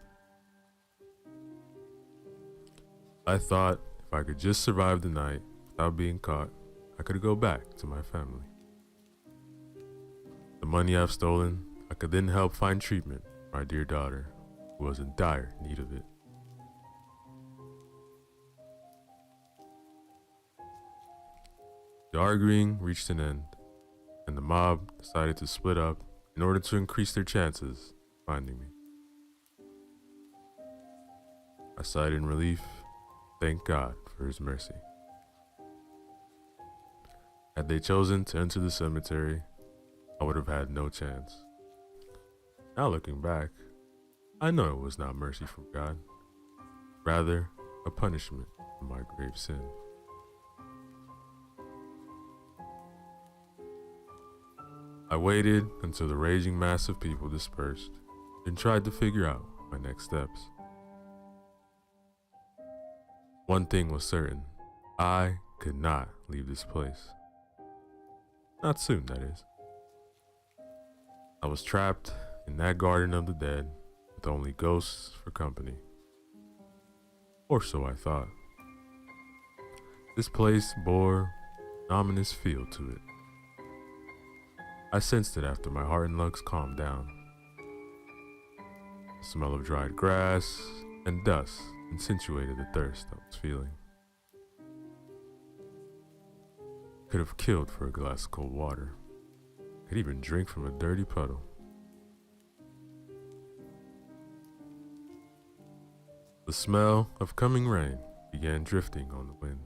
I thought if I could just survive the night without being caught, I could go back to my family. The money I've stolen, I could then help find treatment for my dear daughter, who was in dire need of it. The arguing reached an end, and the mob decided to split up in order to increase their chances of finding me. I sighed in relief, thanked God for his mercy. Had they chosen to enter the cemetery, I would have had no chance. Now looking back, I know it was not mercy from God, rather a punishment for my grave sin. I waited until the raging mass of people dispersed and tried to figure out my next steps. One thing was certain, I could not leave this place. Not soon, that is. I was trapped in that garden of the dead with only ghosts for company. Or so I thought. This place bore an ominous feel to it. I sensed it after my heart and lungs calmed down. The smell of dried grass and dust accentuated the thirst I was feeling. Could have killed for a glass of cold water. Could even drink from a dirty puddle. The smell of coming rain began drifting on the wind.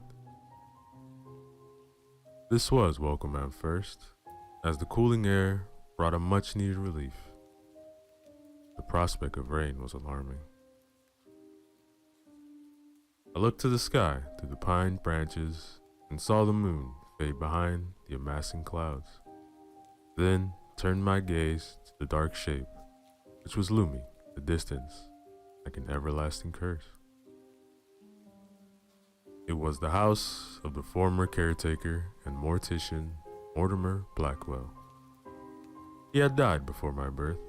This was welcome at first, as the cooling air brought a much-needed relief. The prospect of rain was alarming. I looked to the sky through the pine branches and saw the moon fade behind the amassing clouds, then turned my gaze to the dark shape which was looming in the distance like an everlasting curse. It was the house of the former caretaker and mortician Mortimer Blackwell. He had died before my birth,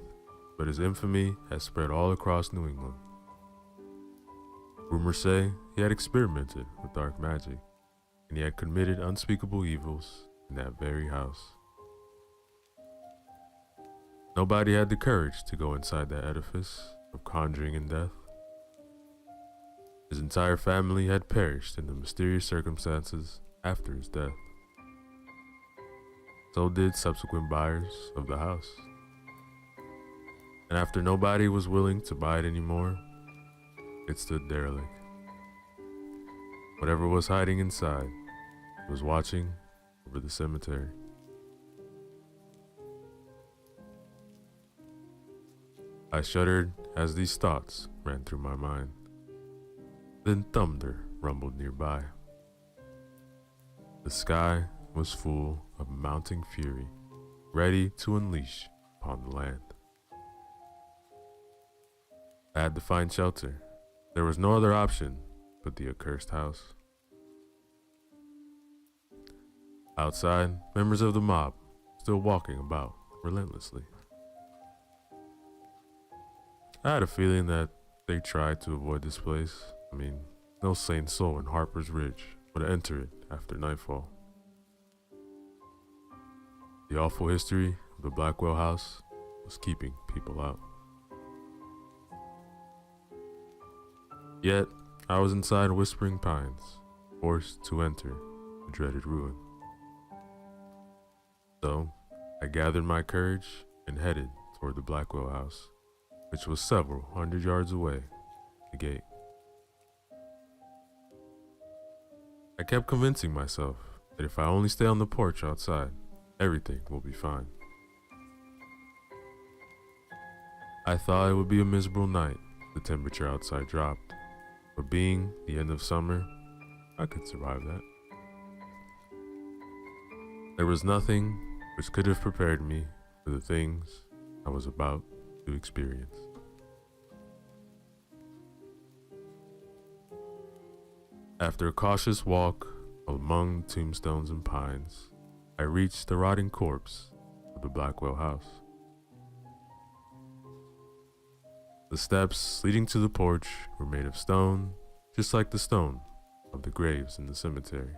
but his infamy had spread all across New England. Rumors say he had experimented with dark magic, and he had committed unspeakable evils in that very house. Nobody had the courage to go inside that edifice of conjuring and death. His entire family had perished in the mysterious circumstances after his death. So did subsequent buyers of the house. And after nobody was willing to buy it anymore, it stood derelict. Whatever was hiding inside was watching over the cemetery. I shuddered as these thoughts ran through my mind. Then thunder rumbled nearby. The sky was full of mounting fury, ready to unleash upon the land. I had to find shelter. There was no other option but the accursed house. Outside, members of the mob still walking about relentlessly. I had a feeling that they tried to avoid this place. I mean, no sane soul in Harper's Ridge would enter it after nightfall. The awful history of the Blackwell house was keeping people out. Yet, I was inside Whispering Pines, forced to enter the dreaded ruin. So, I gathered my courage and headed toward the Blackwell house, which was several hundred yards away, the gate. I kept convincing myself that if I only stay on the porch outside, everything will be fine. I thought it would be a miserable night. The temperature outside dropped, but being the end of summer, I could survive that. There was nothing which could have prepared me for the things I was about to experience. After a cautious walk among tombstones and pines, I reached the rotting corpse of the Blackwell house. The steps leading to the porch were made of stone, just like the stone of the graves in the cemetery.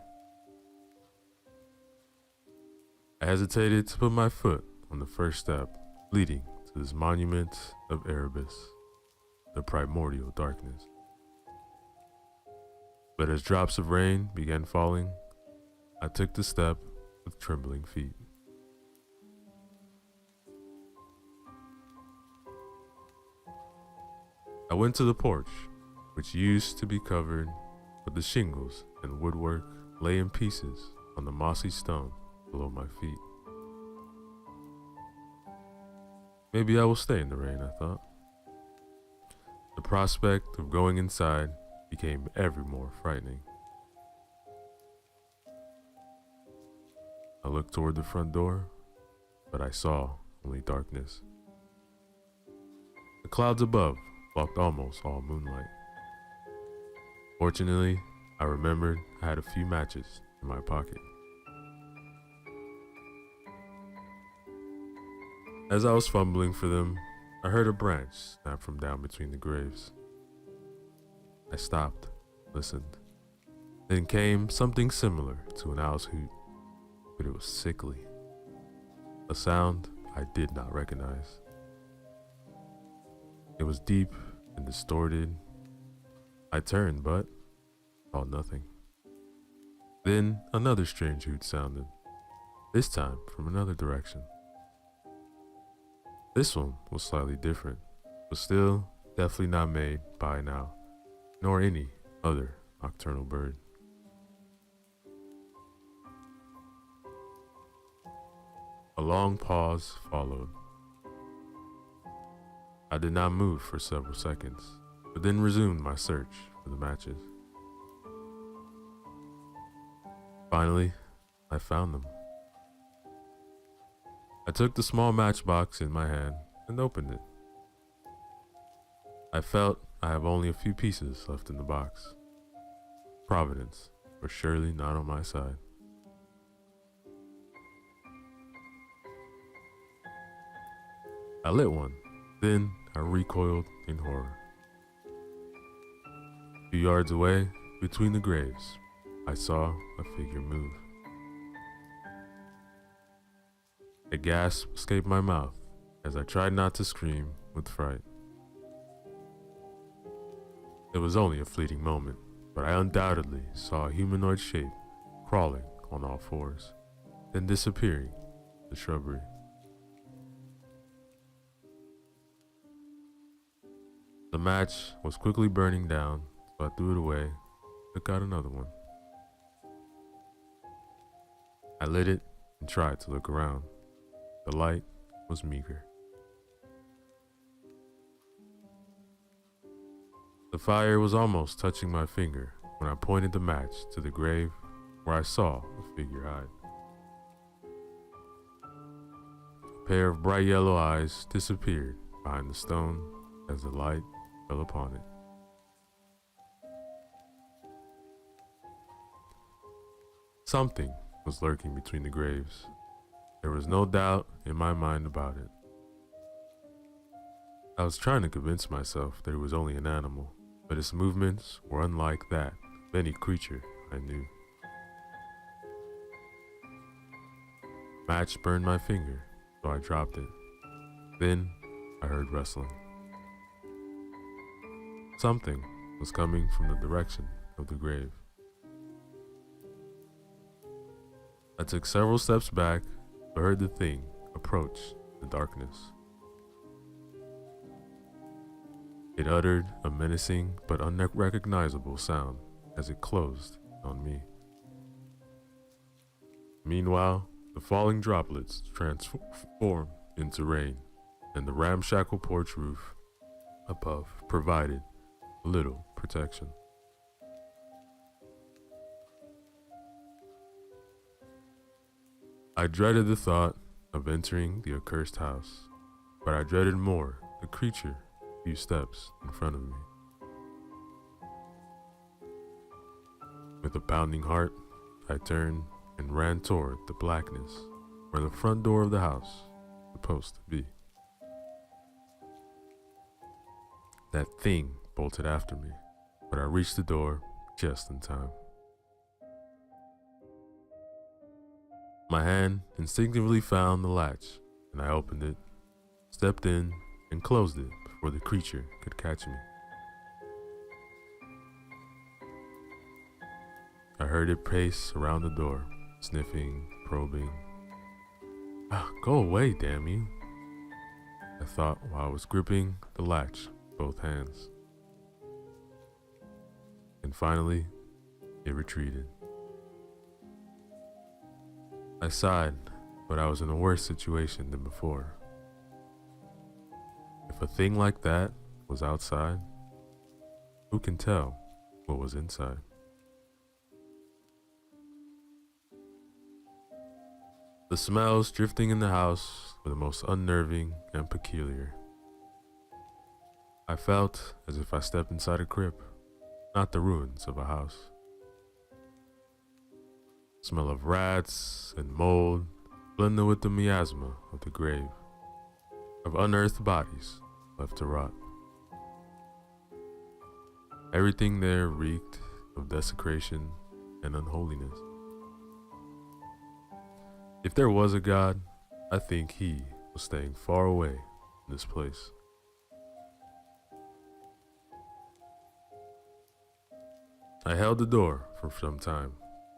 I hesitated to put my foot on the first step leading to this monument of Erebus, the primordial darkness. But as drops of rain began falling, I took the step with trembling feet. I went to the porch, which used to be covered, but the shingles and woodwork lay in pieces on the mossy stone below my feet. Maybe I will stay in the rain, I thought. The prospect of going inside became ever more frightening. I looked toward the front door, but I saw only darkness. The clouds above blocked almost all moonlight. Fortunately, I remembered I had a few matches in my pocket. As I was fumbling for them, I heard a branch snap from down between the graves. I stopped, listened. Then came something similar to an owl's hoot, but it was sickly. A sound I did not recognize. It was deep and distorted. I turned, but saw nothing. Then another strange hoot sounded, this time from another direction. This one was slightly different, but still definitely not made by an owl, nor any other nocturnal bird. A long pause followed. I did not move for several seconds, but then resumed my search for the matches. Finally, I found them. I took the small matchbox in my hand and opened it. I felt I have only a few pieces left in the box. Providence was surely not on my side. I lit one, then I recoiled in horror. A few yards away, between the graves, I saw a figure move. A gasp escaped my mouth as I tried not to scream with fright. It was only a fleeting moment, but I undoubtedly saw a humanoid shape crawling on all fours, then disappearing in the shrubbery. The match was quickly burning down, so I threw it away, took out another one. I lit it and tried to look around. The light was meager. The fire was almost touching my finger when I pointed the match to the grave where I saw a figure hide. A pair of bright yellow eyes disappeared behind the stone as the light fell upon it. Something was lurking between the graves. There was no doubt in my mind about it. I was trying to convince myself that it was only an animal, but its movements were unlike that of any creature I knew. Match burned my finger, so I dropped it. Then I heard rustling. Something was coming from the direction of the grave. I took several steps back, but heard the thing approach the darkness. It uttered a menacing but unrecognizable sound as it closed on me. Meanwhile, the falling droplets transformed into rain, and the ramshackle porch roof above provided little protection. I dreaded the thought of entering the accursed house, but I dreaded more the creature a few steps in front of me. With a pounding heart, I turned and ran toward the blackness where the front door of the house was supposed to be. That thing bolted after me, but I reached the door just in time. My hand instinctively found the latch, and I opened it, stepped in, and closed it before the creature could catch me. I heard it pace around the door, sniffing, probing. Go away, damn you, I thought while I was gripping the latch with both hands. And finally, it retreated. I sighed, but I was in a worse situation than before. If a thing like that was outside, who can tell what was inside? The smells drifting in the house were the most unnerving and peculiar. I felt as if I stepped inside a crypt, not the ruins of a house. Smell of rats and mold blended with the miasma of the grave, of unearthed bodies left to rot. Everything there reeked of desecration and unholiness. If there was a God, I think he was staying far away from this place. I held the door for some time,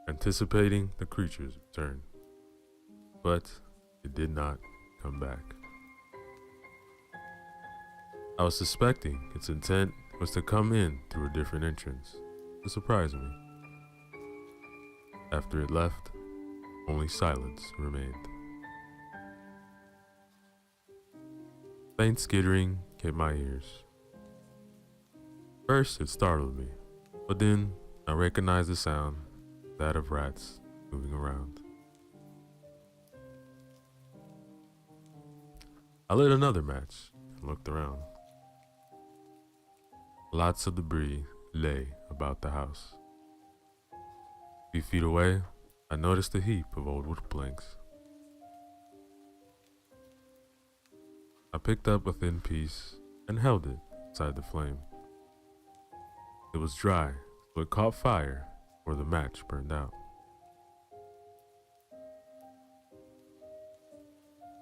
anticipating the creature's return, but it did not come back. I was suspecting its intent was to come in through a different entrance to surprise me. After it left, only silence remained. Faint skittering came my ears. First, it startled me, but then I recognized the sound, that of rats moving around. I lit another match and looked around. Lots of debris lay about the house. A few feet away, I noticed a heap of old wood planks. I picked up a thin piece and held it inside the flame. It was dry, so it caught fire where the match burned out.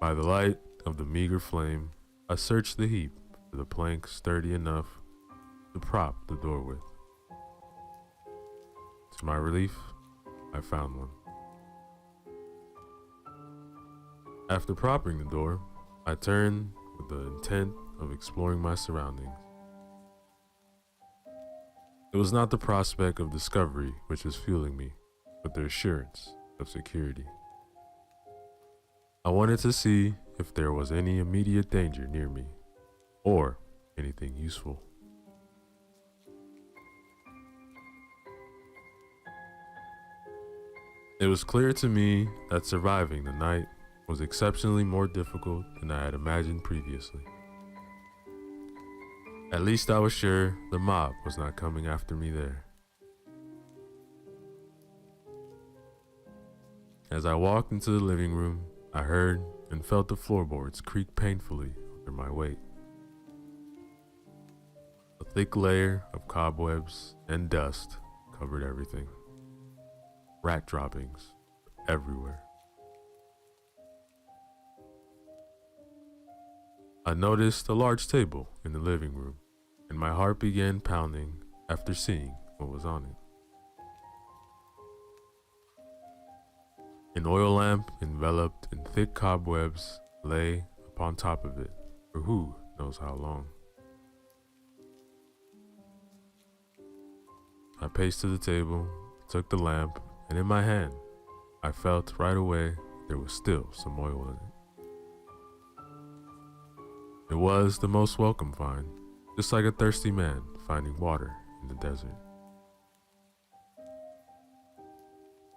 By the light of the meager flame, I searched the heap for the plank sturdy enough to prop the door with. To my relief, I found one. After propping the door, I turned with the intent of exploring my surroundings. It was not the prospect of discovery which was fueling me, but the assurance of security. I wanted to see if there was any immediate danger near me, or anything useful. It was clear to me that surviving the night was exceptionally more difficult than I had imagined previously. At least I was sure the mob was not coming after me there. As I walked into the living room, I heard and felt the floorboards creak painfully under my weight. A thick layer of cobwebs and dust covered everything. Rat droppings everywhere. I noticed a large table in the living room, and my heart began pounding after seeing what was on it. An oil lamp enveloped in thick cobwebs lay upon top of it for who knows how long. I paced to the table, took the lamp, and in my hand, I felt right away there was still some oil in it. It was the most welcome find, just like a thirsty man finding water in the desert.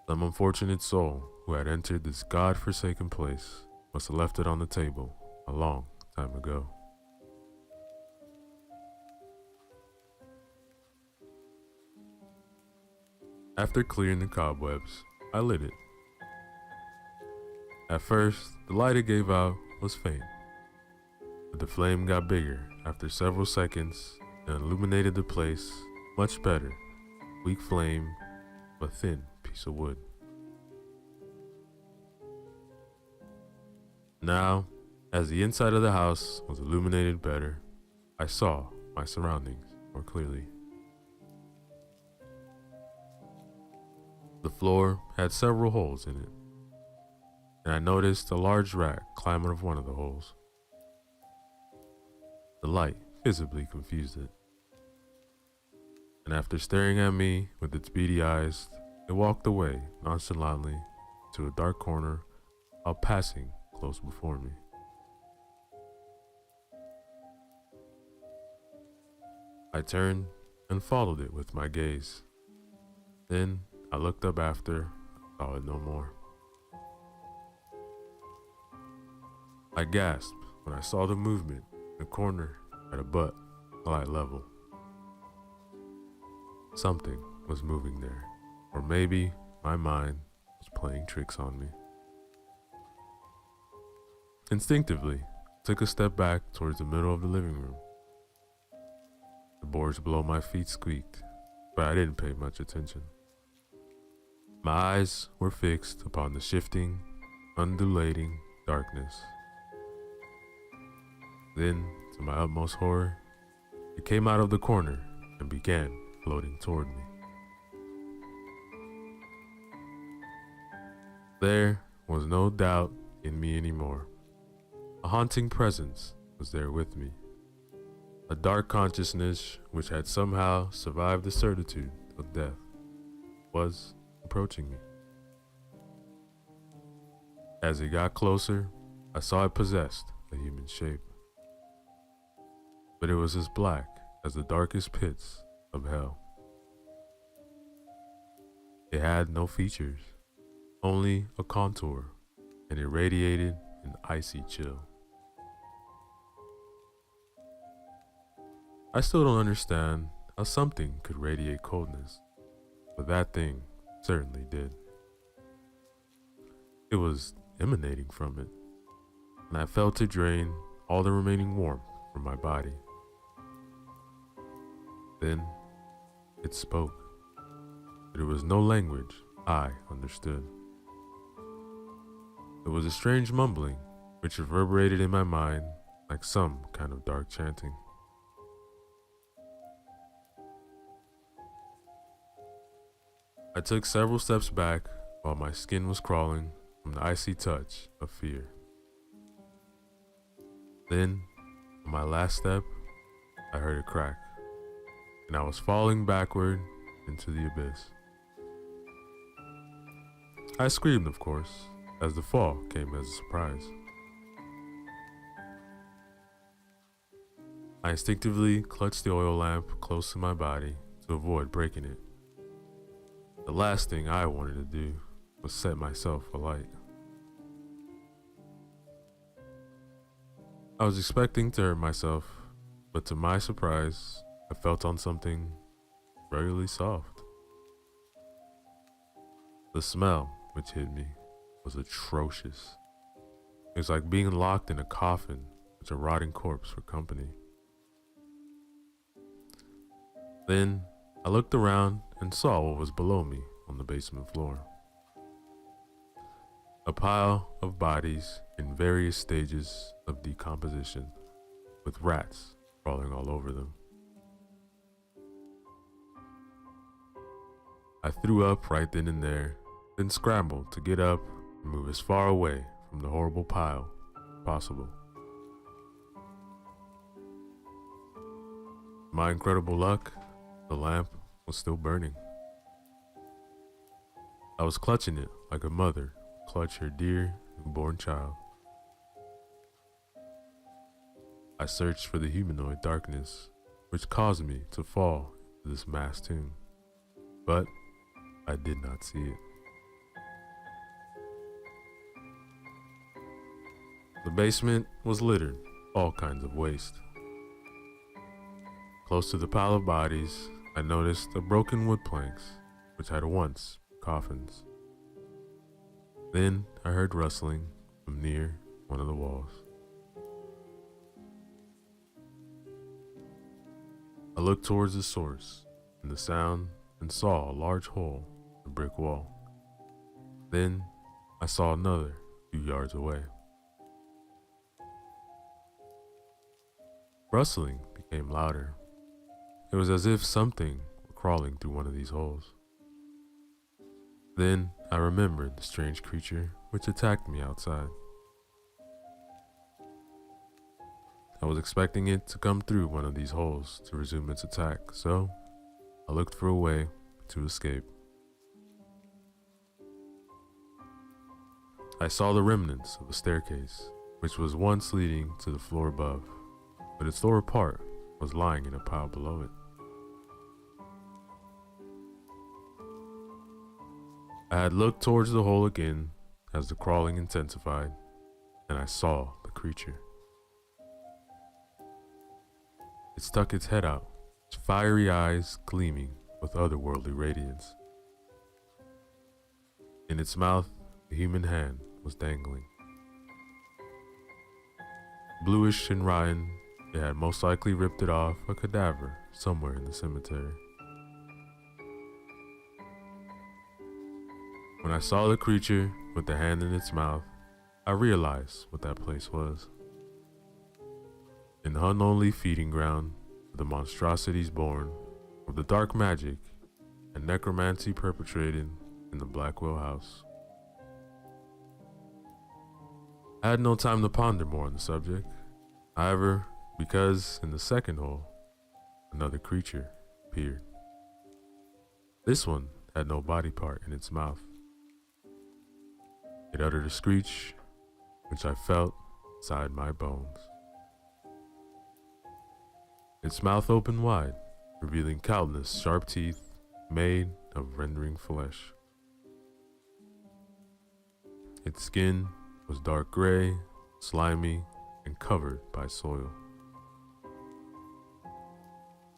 Some unfortunate soul who had entered this God-forsaken place must have left it on the table a long time ago. After clearing the cobwebs, I lit it. At first, the light it gave out was faint, but the flame got bigger after several seconds and illuminated the place much better. Weak flame, a thin piece of wood. Now, as the inside of the house was illuminated better, I saw my surroundings more clearly. The floor had several holes in it, and I noticed a large rat climb out of one of the holes. The light visibly confused it, and after staring at me with its beady eyes, it walked away nonchalantly to a dark corner while passing close before me. I turned and followed it with my gaze. Then I looked up after, saw it no more. I gasped when I saw the movement in the corner at a butt eye level. Something was moving there, or maybe my mind was playing tricks on me. Instinctively, I took a step back towards the middle of the living room. The boards below my feet squeaked, but I didn't pay much attention. My eyes were fixed upon the shifting, undulating darkness. Then, to my utmost horror, it came out of the corner and began floating toward me. There was no doubt in me anymore. A haunting presence was there with me. A dark consciousness which had somehow survived the certitude of death was approaching me. As it got closer, I saw it possessed a human shape. But it was as black as the darkest pits of hell. It had no features, only a contour, and it radiated an icy chill. I still don't understand how something could radiate coldness, but that thing certainly did. It was emanating from it, and I felt it drain all the remaining warmth from my body. Then it spoke, but it was no language I understood. It was a strange mumbling which reverberated in my mind like some kind of dark chanting. I took several steps back while my skin was crawling from the icy touch of fear. Then, on my last step, I heard a crack, and I was falling backward into the abyss. I screamed, of course, as the fall came as a surprise. I instinctively clutched the oil lamp close to my body to avoid breaking it. The last thing I wanted to do was set myself alight. I was expecting to hurt myself, but to my surprise, I felt on something regularly soft. The smell which hit me was atrocious. It was like being locked in a coffin with a rotting corpse for company. Then I looked around and saw what was below me on the basement floor. A pile of bodies in various stages of decomposition, with rats crawling all over them. I threw up right then and there, then scrambled to get up and move as far away from the horrible pile as possible. To my incredible luck, the lamp was still burning. I was clutching it like a mother would clutch her dear newborn child. I searched for the humanoid darkness, which caused me to fall into this mass tomb, but I did not see it. The basement was littered with all kinds of waste. Close to the pile of bodies, I noticed the broken wood planks which had once been coffins. Then I heard rustling from near one of the walls. I looked towards the source in the sound and saw a large hole in the brick wall. Then I saw another few yards away. Rustling became louder. It was as if something were crawling through one of these holes. Then I remembered the strange creature which attacked me outside. I was expecting it to come through one of these holes to resume its attack, so I looked for a way to escape. I saw the remnants of a staircase, which was once leading to the floor above, but its lower part was lying in a pile below it. I had looked towards the hole again as the crawling intensified, and I saw the creature. It stuck its head out, its fiery eyes gleaming with otherworldly radiance. In its mouth, a human hand was dangling. Bluish and rotten, it had most likely ripped it off a cadaver somewhere in the cemetery. When I saw the creature with the hand in its mouth, I realized what that place was. An unholy feeding ground for the monstrosities born of the dark magic and necromancy perpetrated in the Blackwell house. I had no time to ponder more on the subject, however, because in the second hole, another creature appeared. This one had no body part in its mouth. It uttered a screech, which I felt inside my bones. Its mouth opened wide, revealing countless sharp teeth made of rending flesh. Its skin was dark gray, slimy, and covered by soil.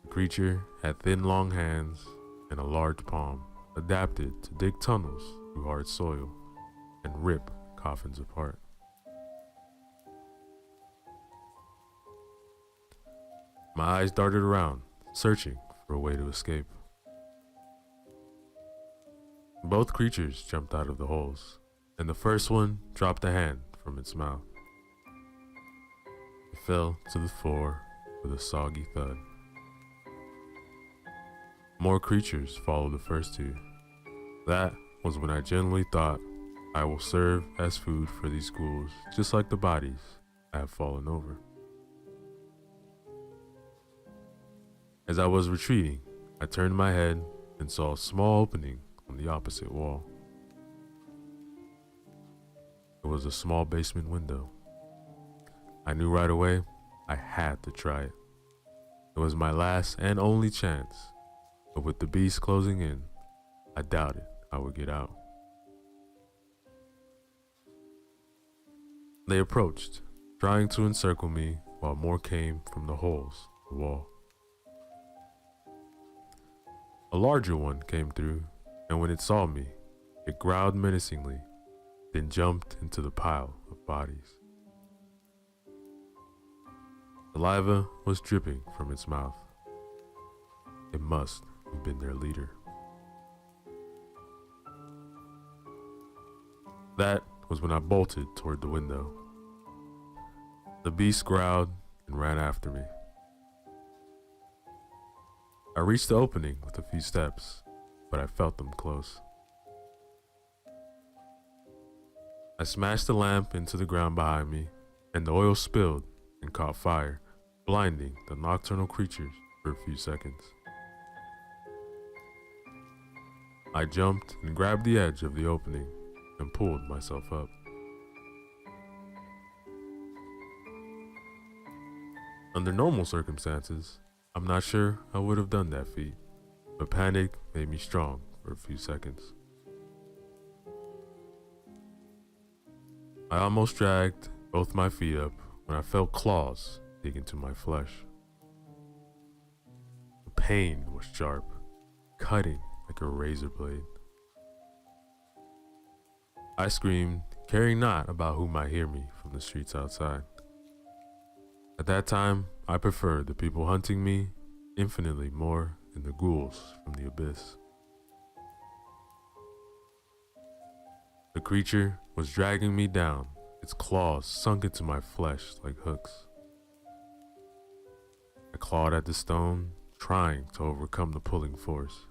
The creature had thin, long hands and a large palm, adapted to dig tunnels through hard soil and rip coffins apart. My eyes darted around, searching for a way to escape. Both creatures jumped out of the holes, and the first one dropped a hand from its mouth. It fell to the floor with a soggy thud. More creatures followed the first two. That was when I genuinely thought, I will serve as food for these ghouls, just like the bodies I have fallen over. As I was retreating, I turned my head and saw a small opening on the opposite wall. It was a small basement window. I knew right away I had to try it. It was my last and only chance, but with the beast closing in, I doubted I would get out. They approached, trying to encircle me while more came from the holes in the wall. A larger one came through, and when it saw me, it growled menacingly, then jumped into the pile of bodies. Saliva was dripping from its mouth. It must have been their leader. That was when I bolted toward the window. The beast growled and ran after me. I reached the opening with a few steps, but I felt them close. I smashed the lamp into the ground behind me, and the oil spilled and caught fire, blinding the nocturnal creatures for a few seconds. I jumped and grabbed the edge of the opening and pulled myself up. Under normal circumstances, I'm not sure I would have done that feat, but panic made me strong for a few seconds. I almost dragged both my feet up when I felt claws dig into my flesh. The pain was sharp, cutting like a razor blade. I screamed, caring not about who might hear me from the streets outside. At that time, I preferred the people hunting me infinitely more than the ghouls from the abyss. The creature was dragging me down, its claws sunk into my flesh like hooks. I clawed at the stone, trying to overcome the pulling force,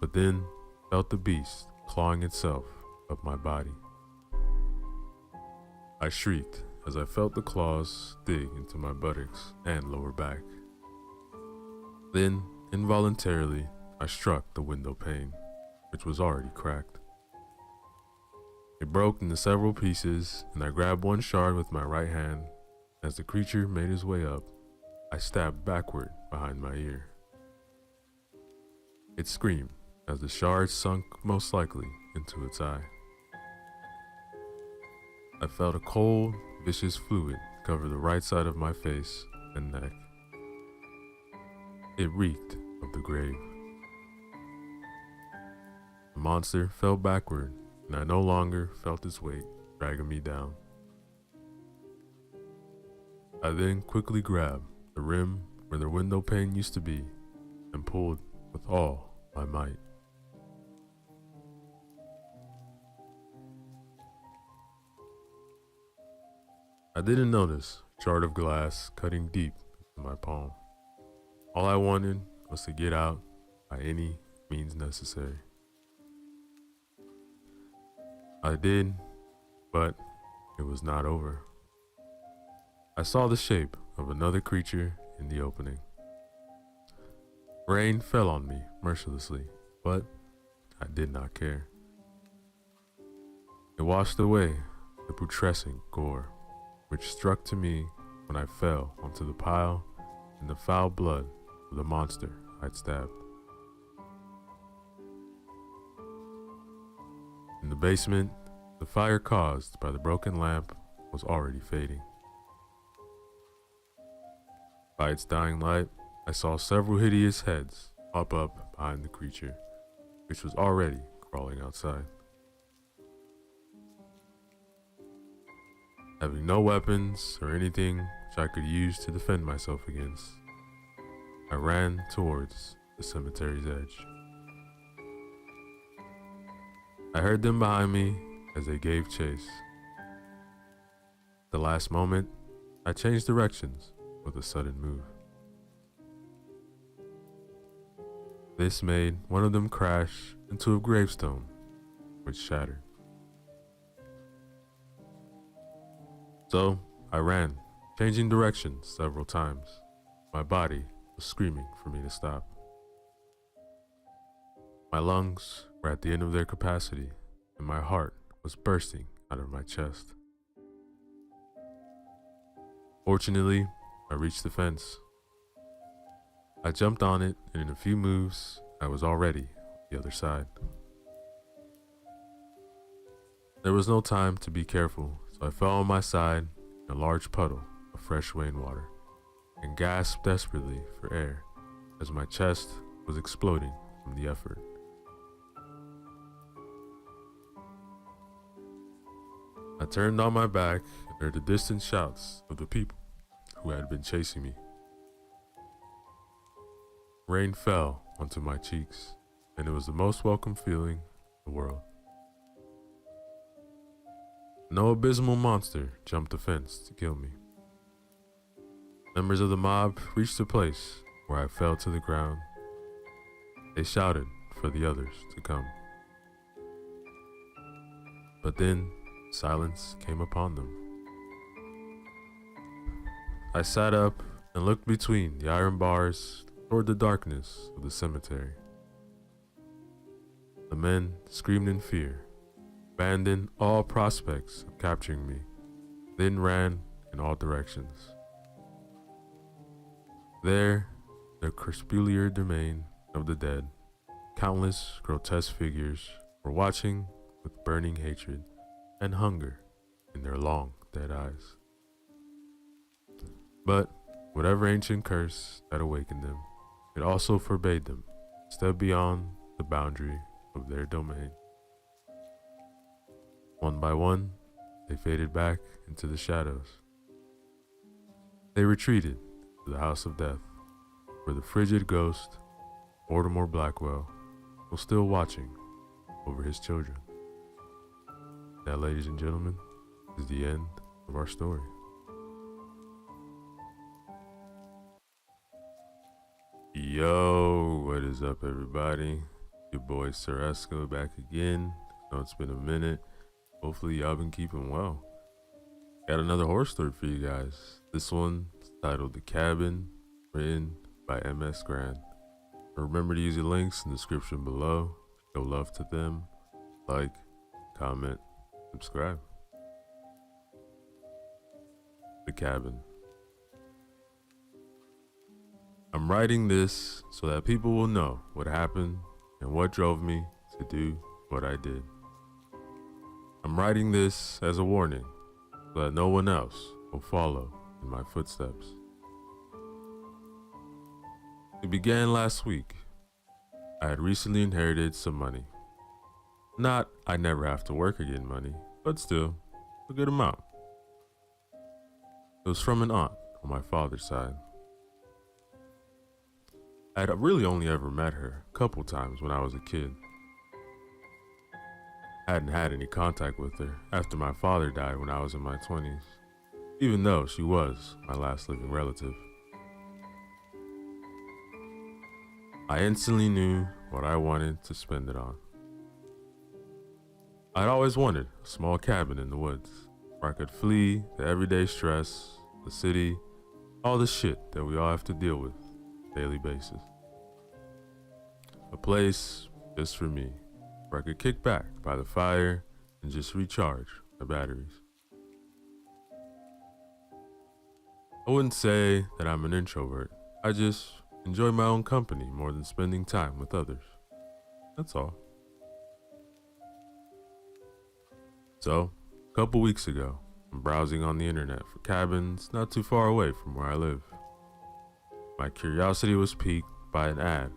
but then felt the beast clawing itself up my body. I shrieked as I felt the claws dig into my buttocks and lower back. Then, involuntarily, I struck the window pane, which was already cracked. It broke into several pieces, and I grabbed one shard with my right hand. As the creature made his way up, I stabbed backward behind my ear. It screamed as the shard sunk most likely into its eye. I felt a cold, vicious fluid cover the right side of my face and neck. It reeked of the grave. The monster fell backward, and I no longer felt its weight dragging me down. I then quickly grabbed the rim where the window pane used to be and pulled with all my might. I didn't notice a shard of glass cutting deep into my palm. All I wanted was to get out by any means necessary. I did, but it was not over. I saw the shape of another creature in the opening. Rain fell on me mercilessly, but I did not care. It washed away the putrescent gore, which struck to me when I fell onto the pile in the foul blood of the monster I'd stabbed. In the basement, the fire caused by the broken lamp was already fading. By its dying light, I saw several hideous heads pop up behind the creature, which was already crawling outside. Having no weapons or anything which I could use to defend myself against, I ran towards the cemetery's edge. I heard them behind me as they gave chase. At the last moment, I changed directions with a sudden move. This made one of them crash into a gravestone, which shattered. So I ran, changing directions several times. My body was screaming for me to stop. My lungs were at the end of their capacity, and my heart was bursting out of my chest. Fortunately, I reached the fence. I jumped on it, and in a few moves, I was already on the other side. There was no time to be careful, so I fell on my side in a large puddle of fresh rainwater and gasped desperately for air as my chest was exploding from the effort. I turned on my back and heard the distant shouts of the people who had been chasing me. Rain fell onto my cheeks, and it was the most welcome feeling in the world. No abysmal monster jumped the fence to kill me. Members of the mob reached the place where I fell to the ground. They shouted for the others to come. But then silence came upon them. I sat up and looked between the iron bars toward the darkness of the cemetery. The men screamed in fear, abandoned all prospects of capturing me, then ran in all directions. There, the crepuscular domain of the dead, countless grotesque figures were watching with burning hatred and hunger in their long dead eyes. But whatever ancient curse that awakened them, it also forbade them to step beyond the boundary of their domain. One by one, they faded back into the shadows. They retreated to the house of death, where the frigid ghost, Mortimer Blackwell, was still watching over his children. That, ladies and gentlemen, is the end of our story. Yo, what is up, everybody? Your boy Sir Esco back again. I know it's been a minute. Hopefully y'all been keeping well. Got another horror story for you guys. This one is titled The Cabin, written by MS Grant. Remember to use the links in the description below. Show love to them. Like, comment, subscribe. The Cabin. I'm writing this so that people will know what happened and what drove me to do what I did. I'm writing this as a warning so that no one else will follow in my footsteps. It began last week. I had recently inherited some money. Not I never have to work again money, but still a good amount. It was from an aunt on my father's side. I had really only ever met her a couple times when I was a kid. I hadn't had any contact with her after my father died when I was in my 20s, even though she was my last living relative. I instantly knew what I wanted to spend it on. I'd always wanted a small cabin in the woods where I could flee the everyday stress, the city, all the shit that we all have to deal with on a daily basis. A place just for me, where I could kick back by the fire and just recharge my batteries. I wouldn't say that I'm an introvert. I just enjoy my own company more than spending time with others. That's all. So, a couple weeks ago, I'm browsing on the internet for cabins not too far away from where I live. My curiosity was piqued by an ad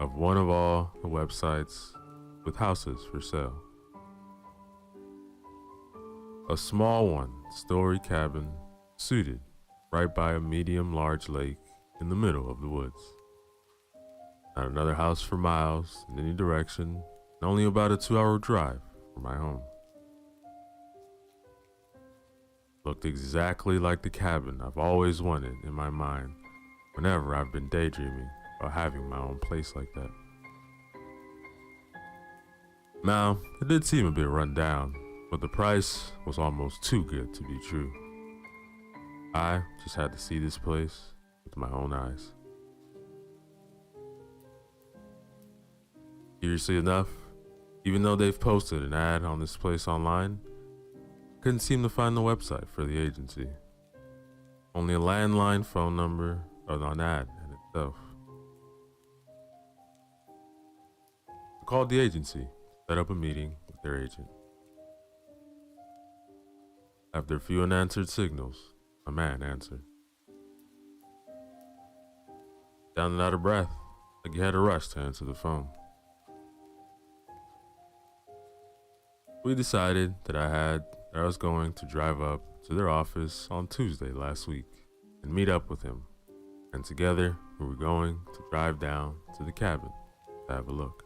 of one of all the websites with houses for sale. A small one-story cabin suited right by a medium-large lake in the middle of the woods. Not another house for miles in any direction, and only about a 2-hour drive from my home. Looked exactly like the cabin I've always wanted in my mind whenever I've been daydreaming about having my own place like that. Now, it did seem a bit run down, but the price was almost too good to be true. I just had to see this place with my own eyes. Curiously enough, even though they've posted an ad on this place online, I couldn't seem to find the website for the agency. Only a landline phone number or an ad in itself. I called the agency, set up a meeting with their agent. After a few unanswered signals, a man answered. Sounded out of breath, like he had a rush to answer the phone. We decided that I was going to drive up to their office on Tuesday last week and meet up with him, and together we were going to drive down to the cabin to have a look.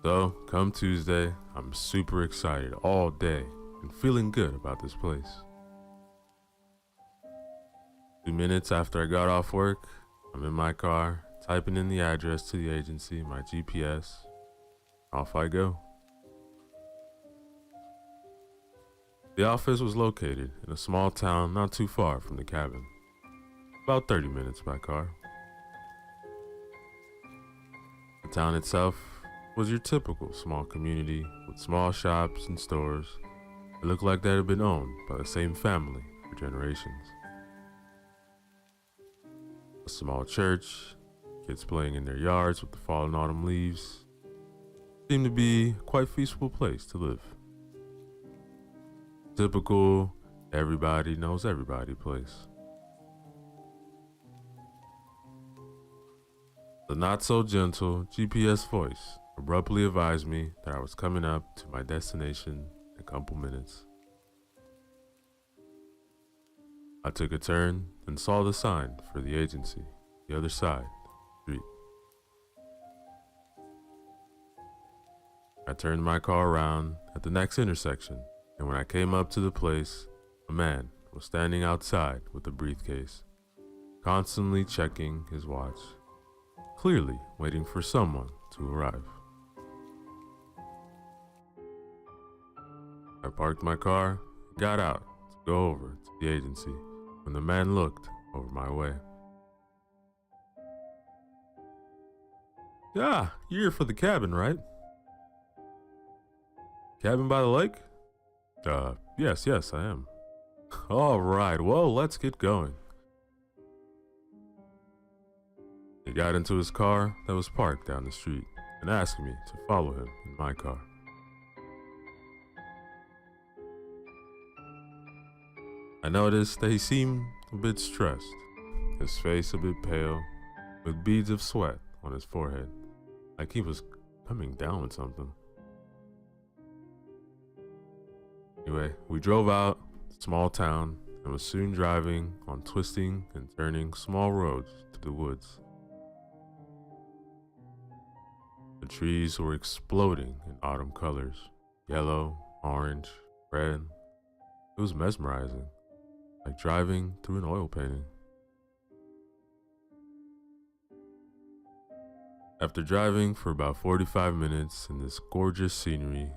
So, come Tuesday, I'm super excited all day and feeling good about this place. 2 minutes after I got off work, I'm in my car, typing in the address to the agency, my GPS. Off I go. The office was located in a small town not too far from the cabin, about 30 minutes by car. The town itself was your typical small community with small shops and stores that looked like they had been owned by the same family for generations. A small church, kids playing in their yards with the fallen autumn leaves. Seemed to be quite a peaceful place to live. Typical, everybody knows everybody place. The not so gentle GPS voice abruptly advised me that I was coming up to my destination in a couple minutes. I took a turn and saw the sign for the agency, the other side of the street. I turned my car around at the next intersection, and when I came up to the place, a man was standing outside with a briefcase, constantly checking his watch, clearly waiting for someone to arrive. I parked my car, got out to go over to the agency when the man looked over my way. "Yeah, you're here for the cabin, right? Cabin by the lake?" Yes, I am." "All right, well, let's get going." He got into his car that was parked down the street and asked me to follow him in my car. I noticed that he seemed a bit stressed, his face a bit pale, with beads of sweat on his forehead, like he was coming down with something. Anyway, we drove out the small town and was soon driving on twisting and turning small roads to the woods. The trees were exploding in autumn colors, yellow, orange, red. It was mesmerizing, like driving through an oil painting. After driving for about 45 minutes in this gorgeous scenery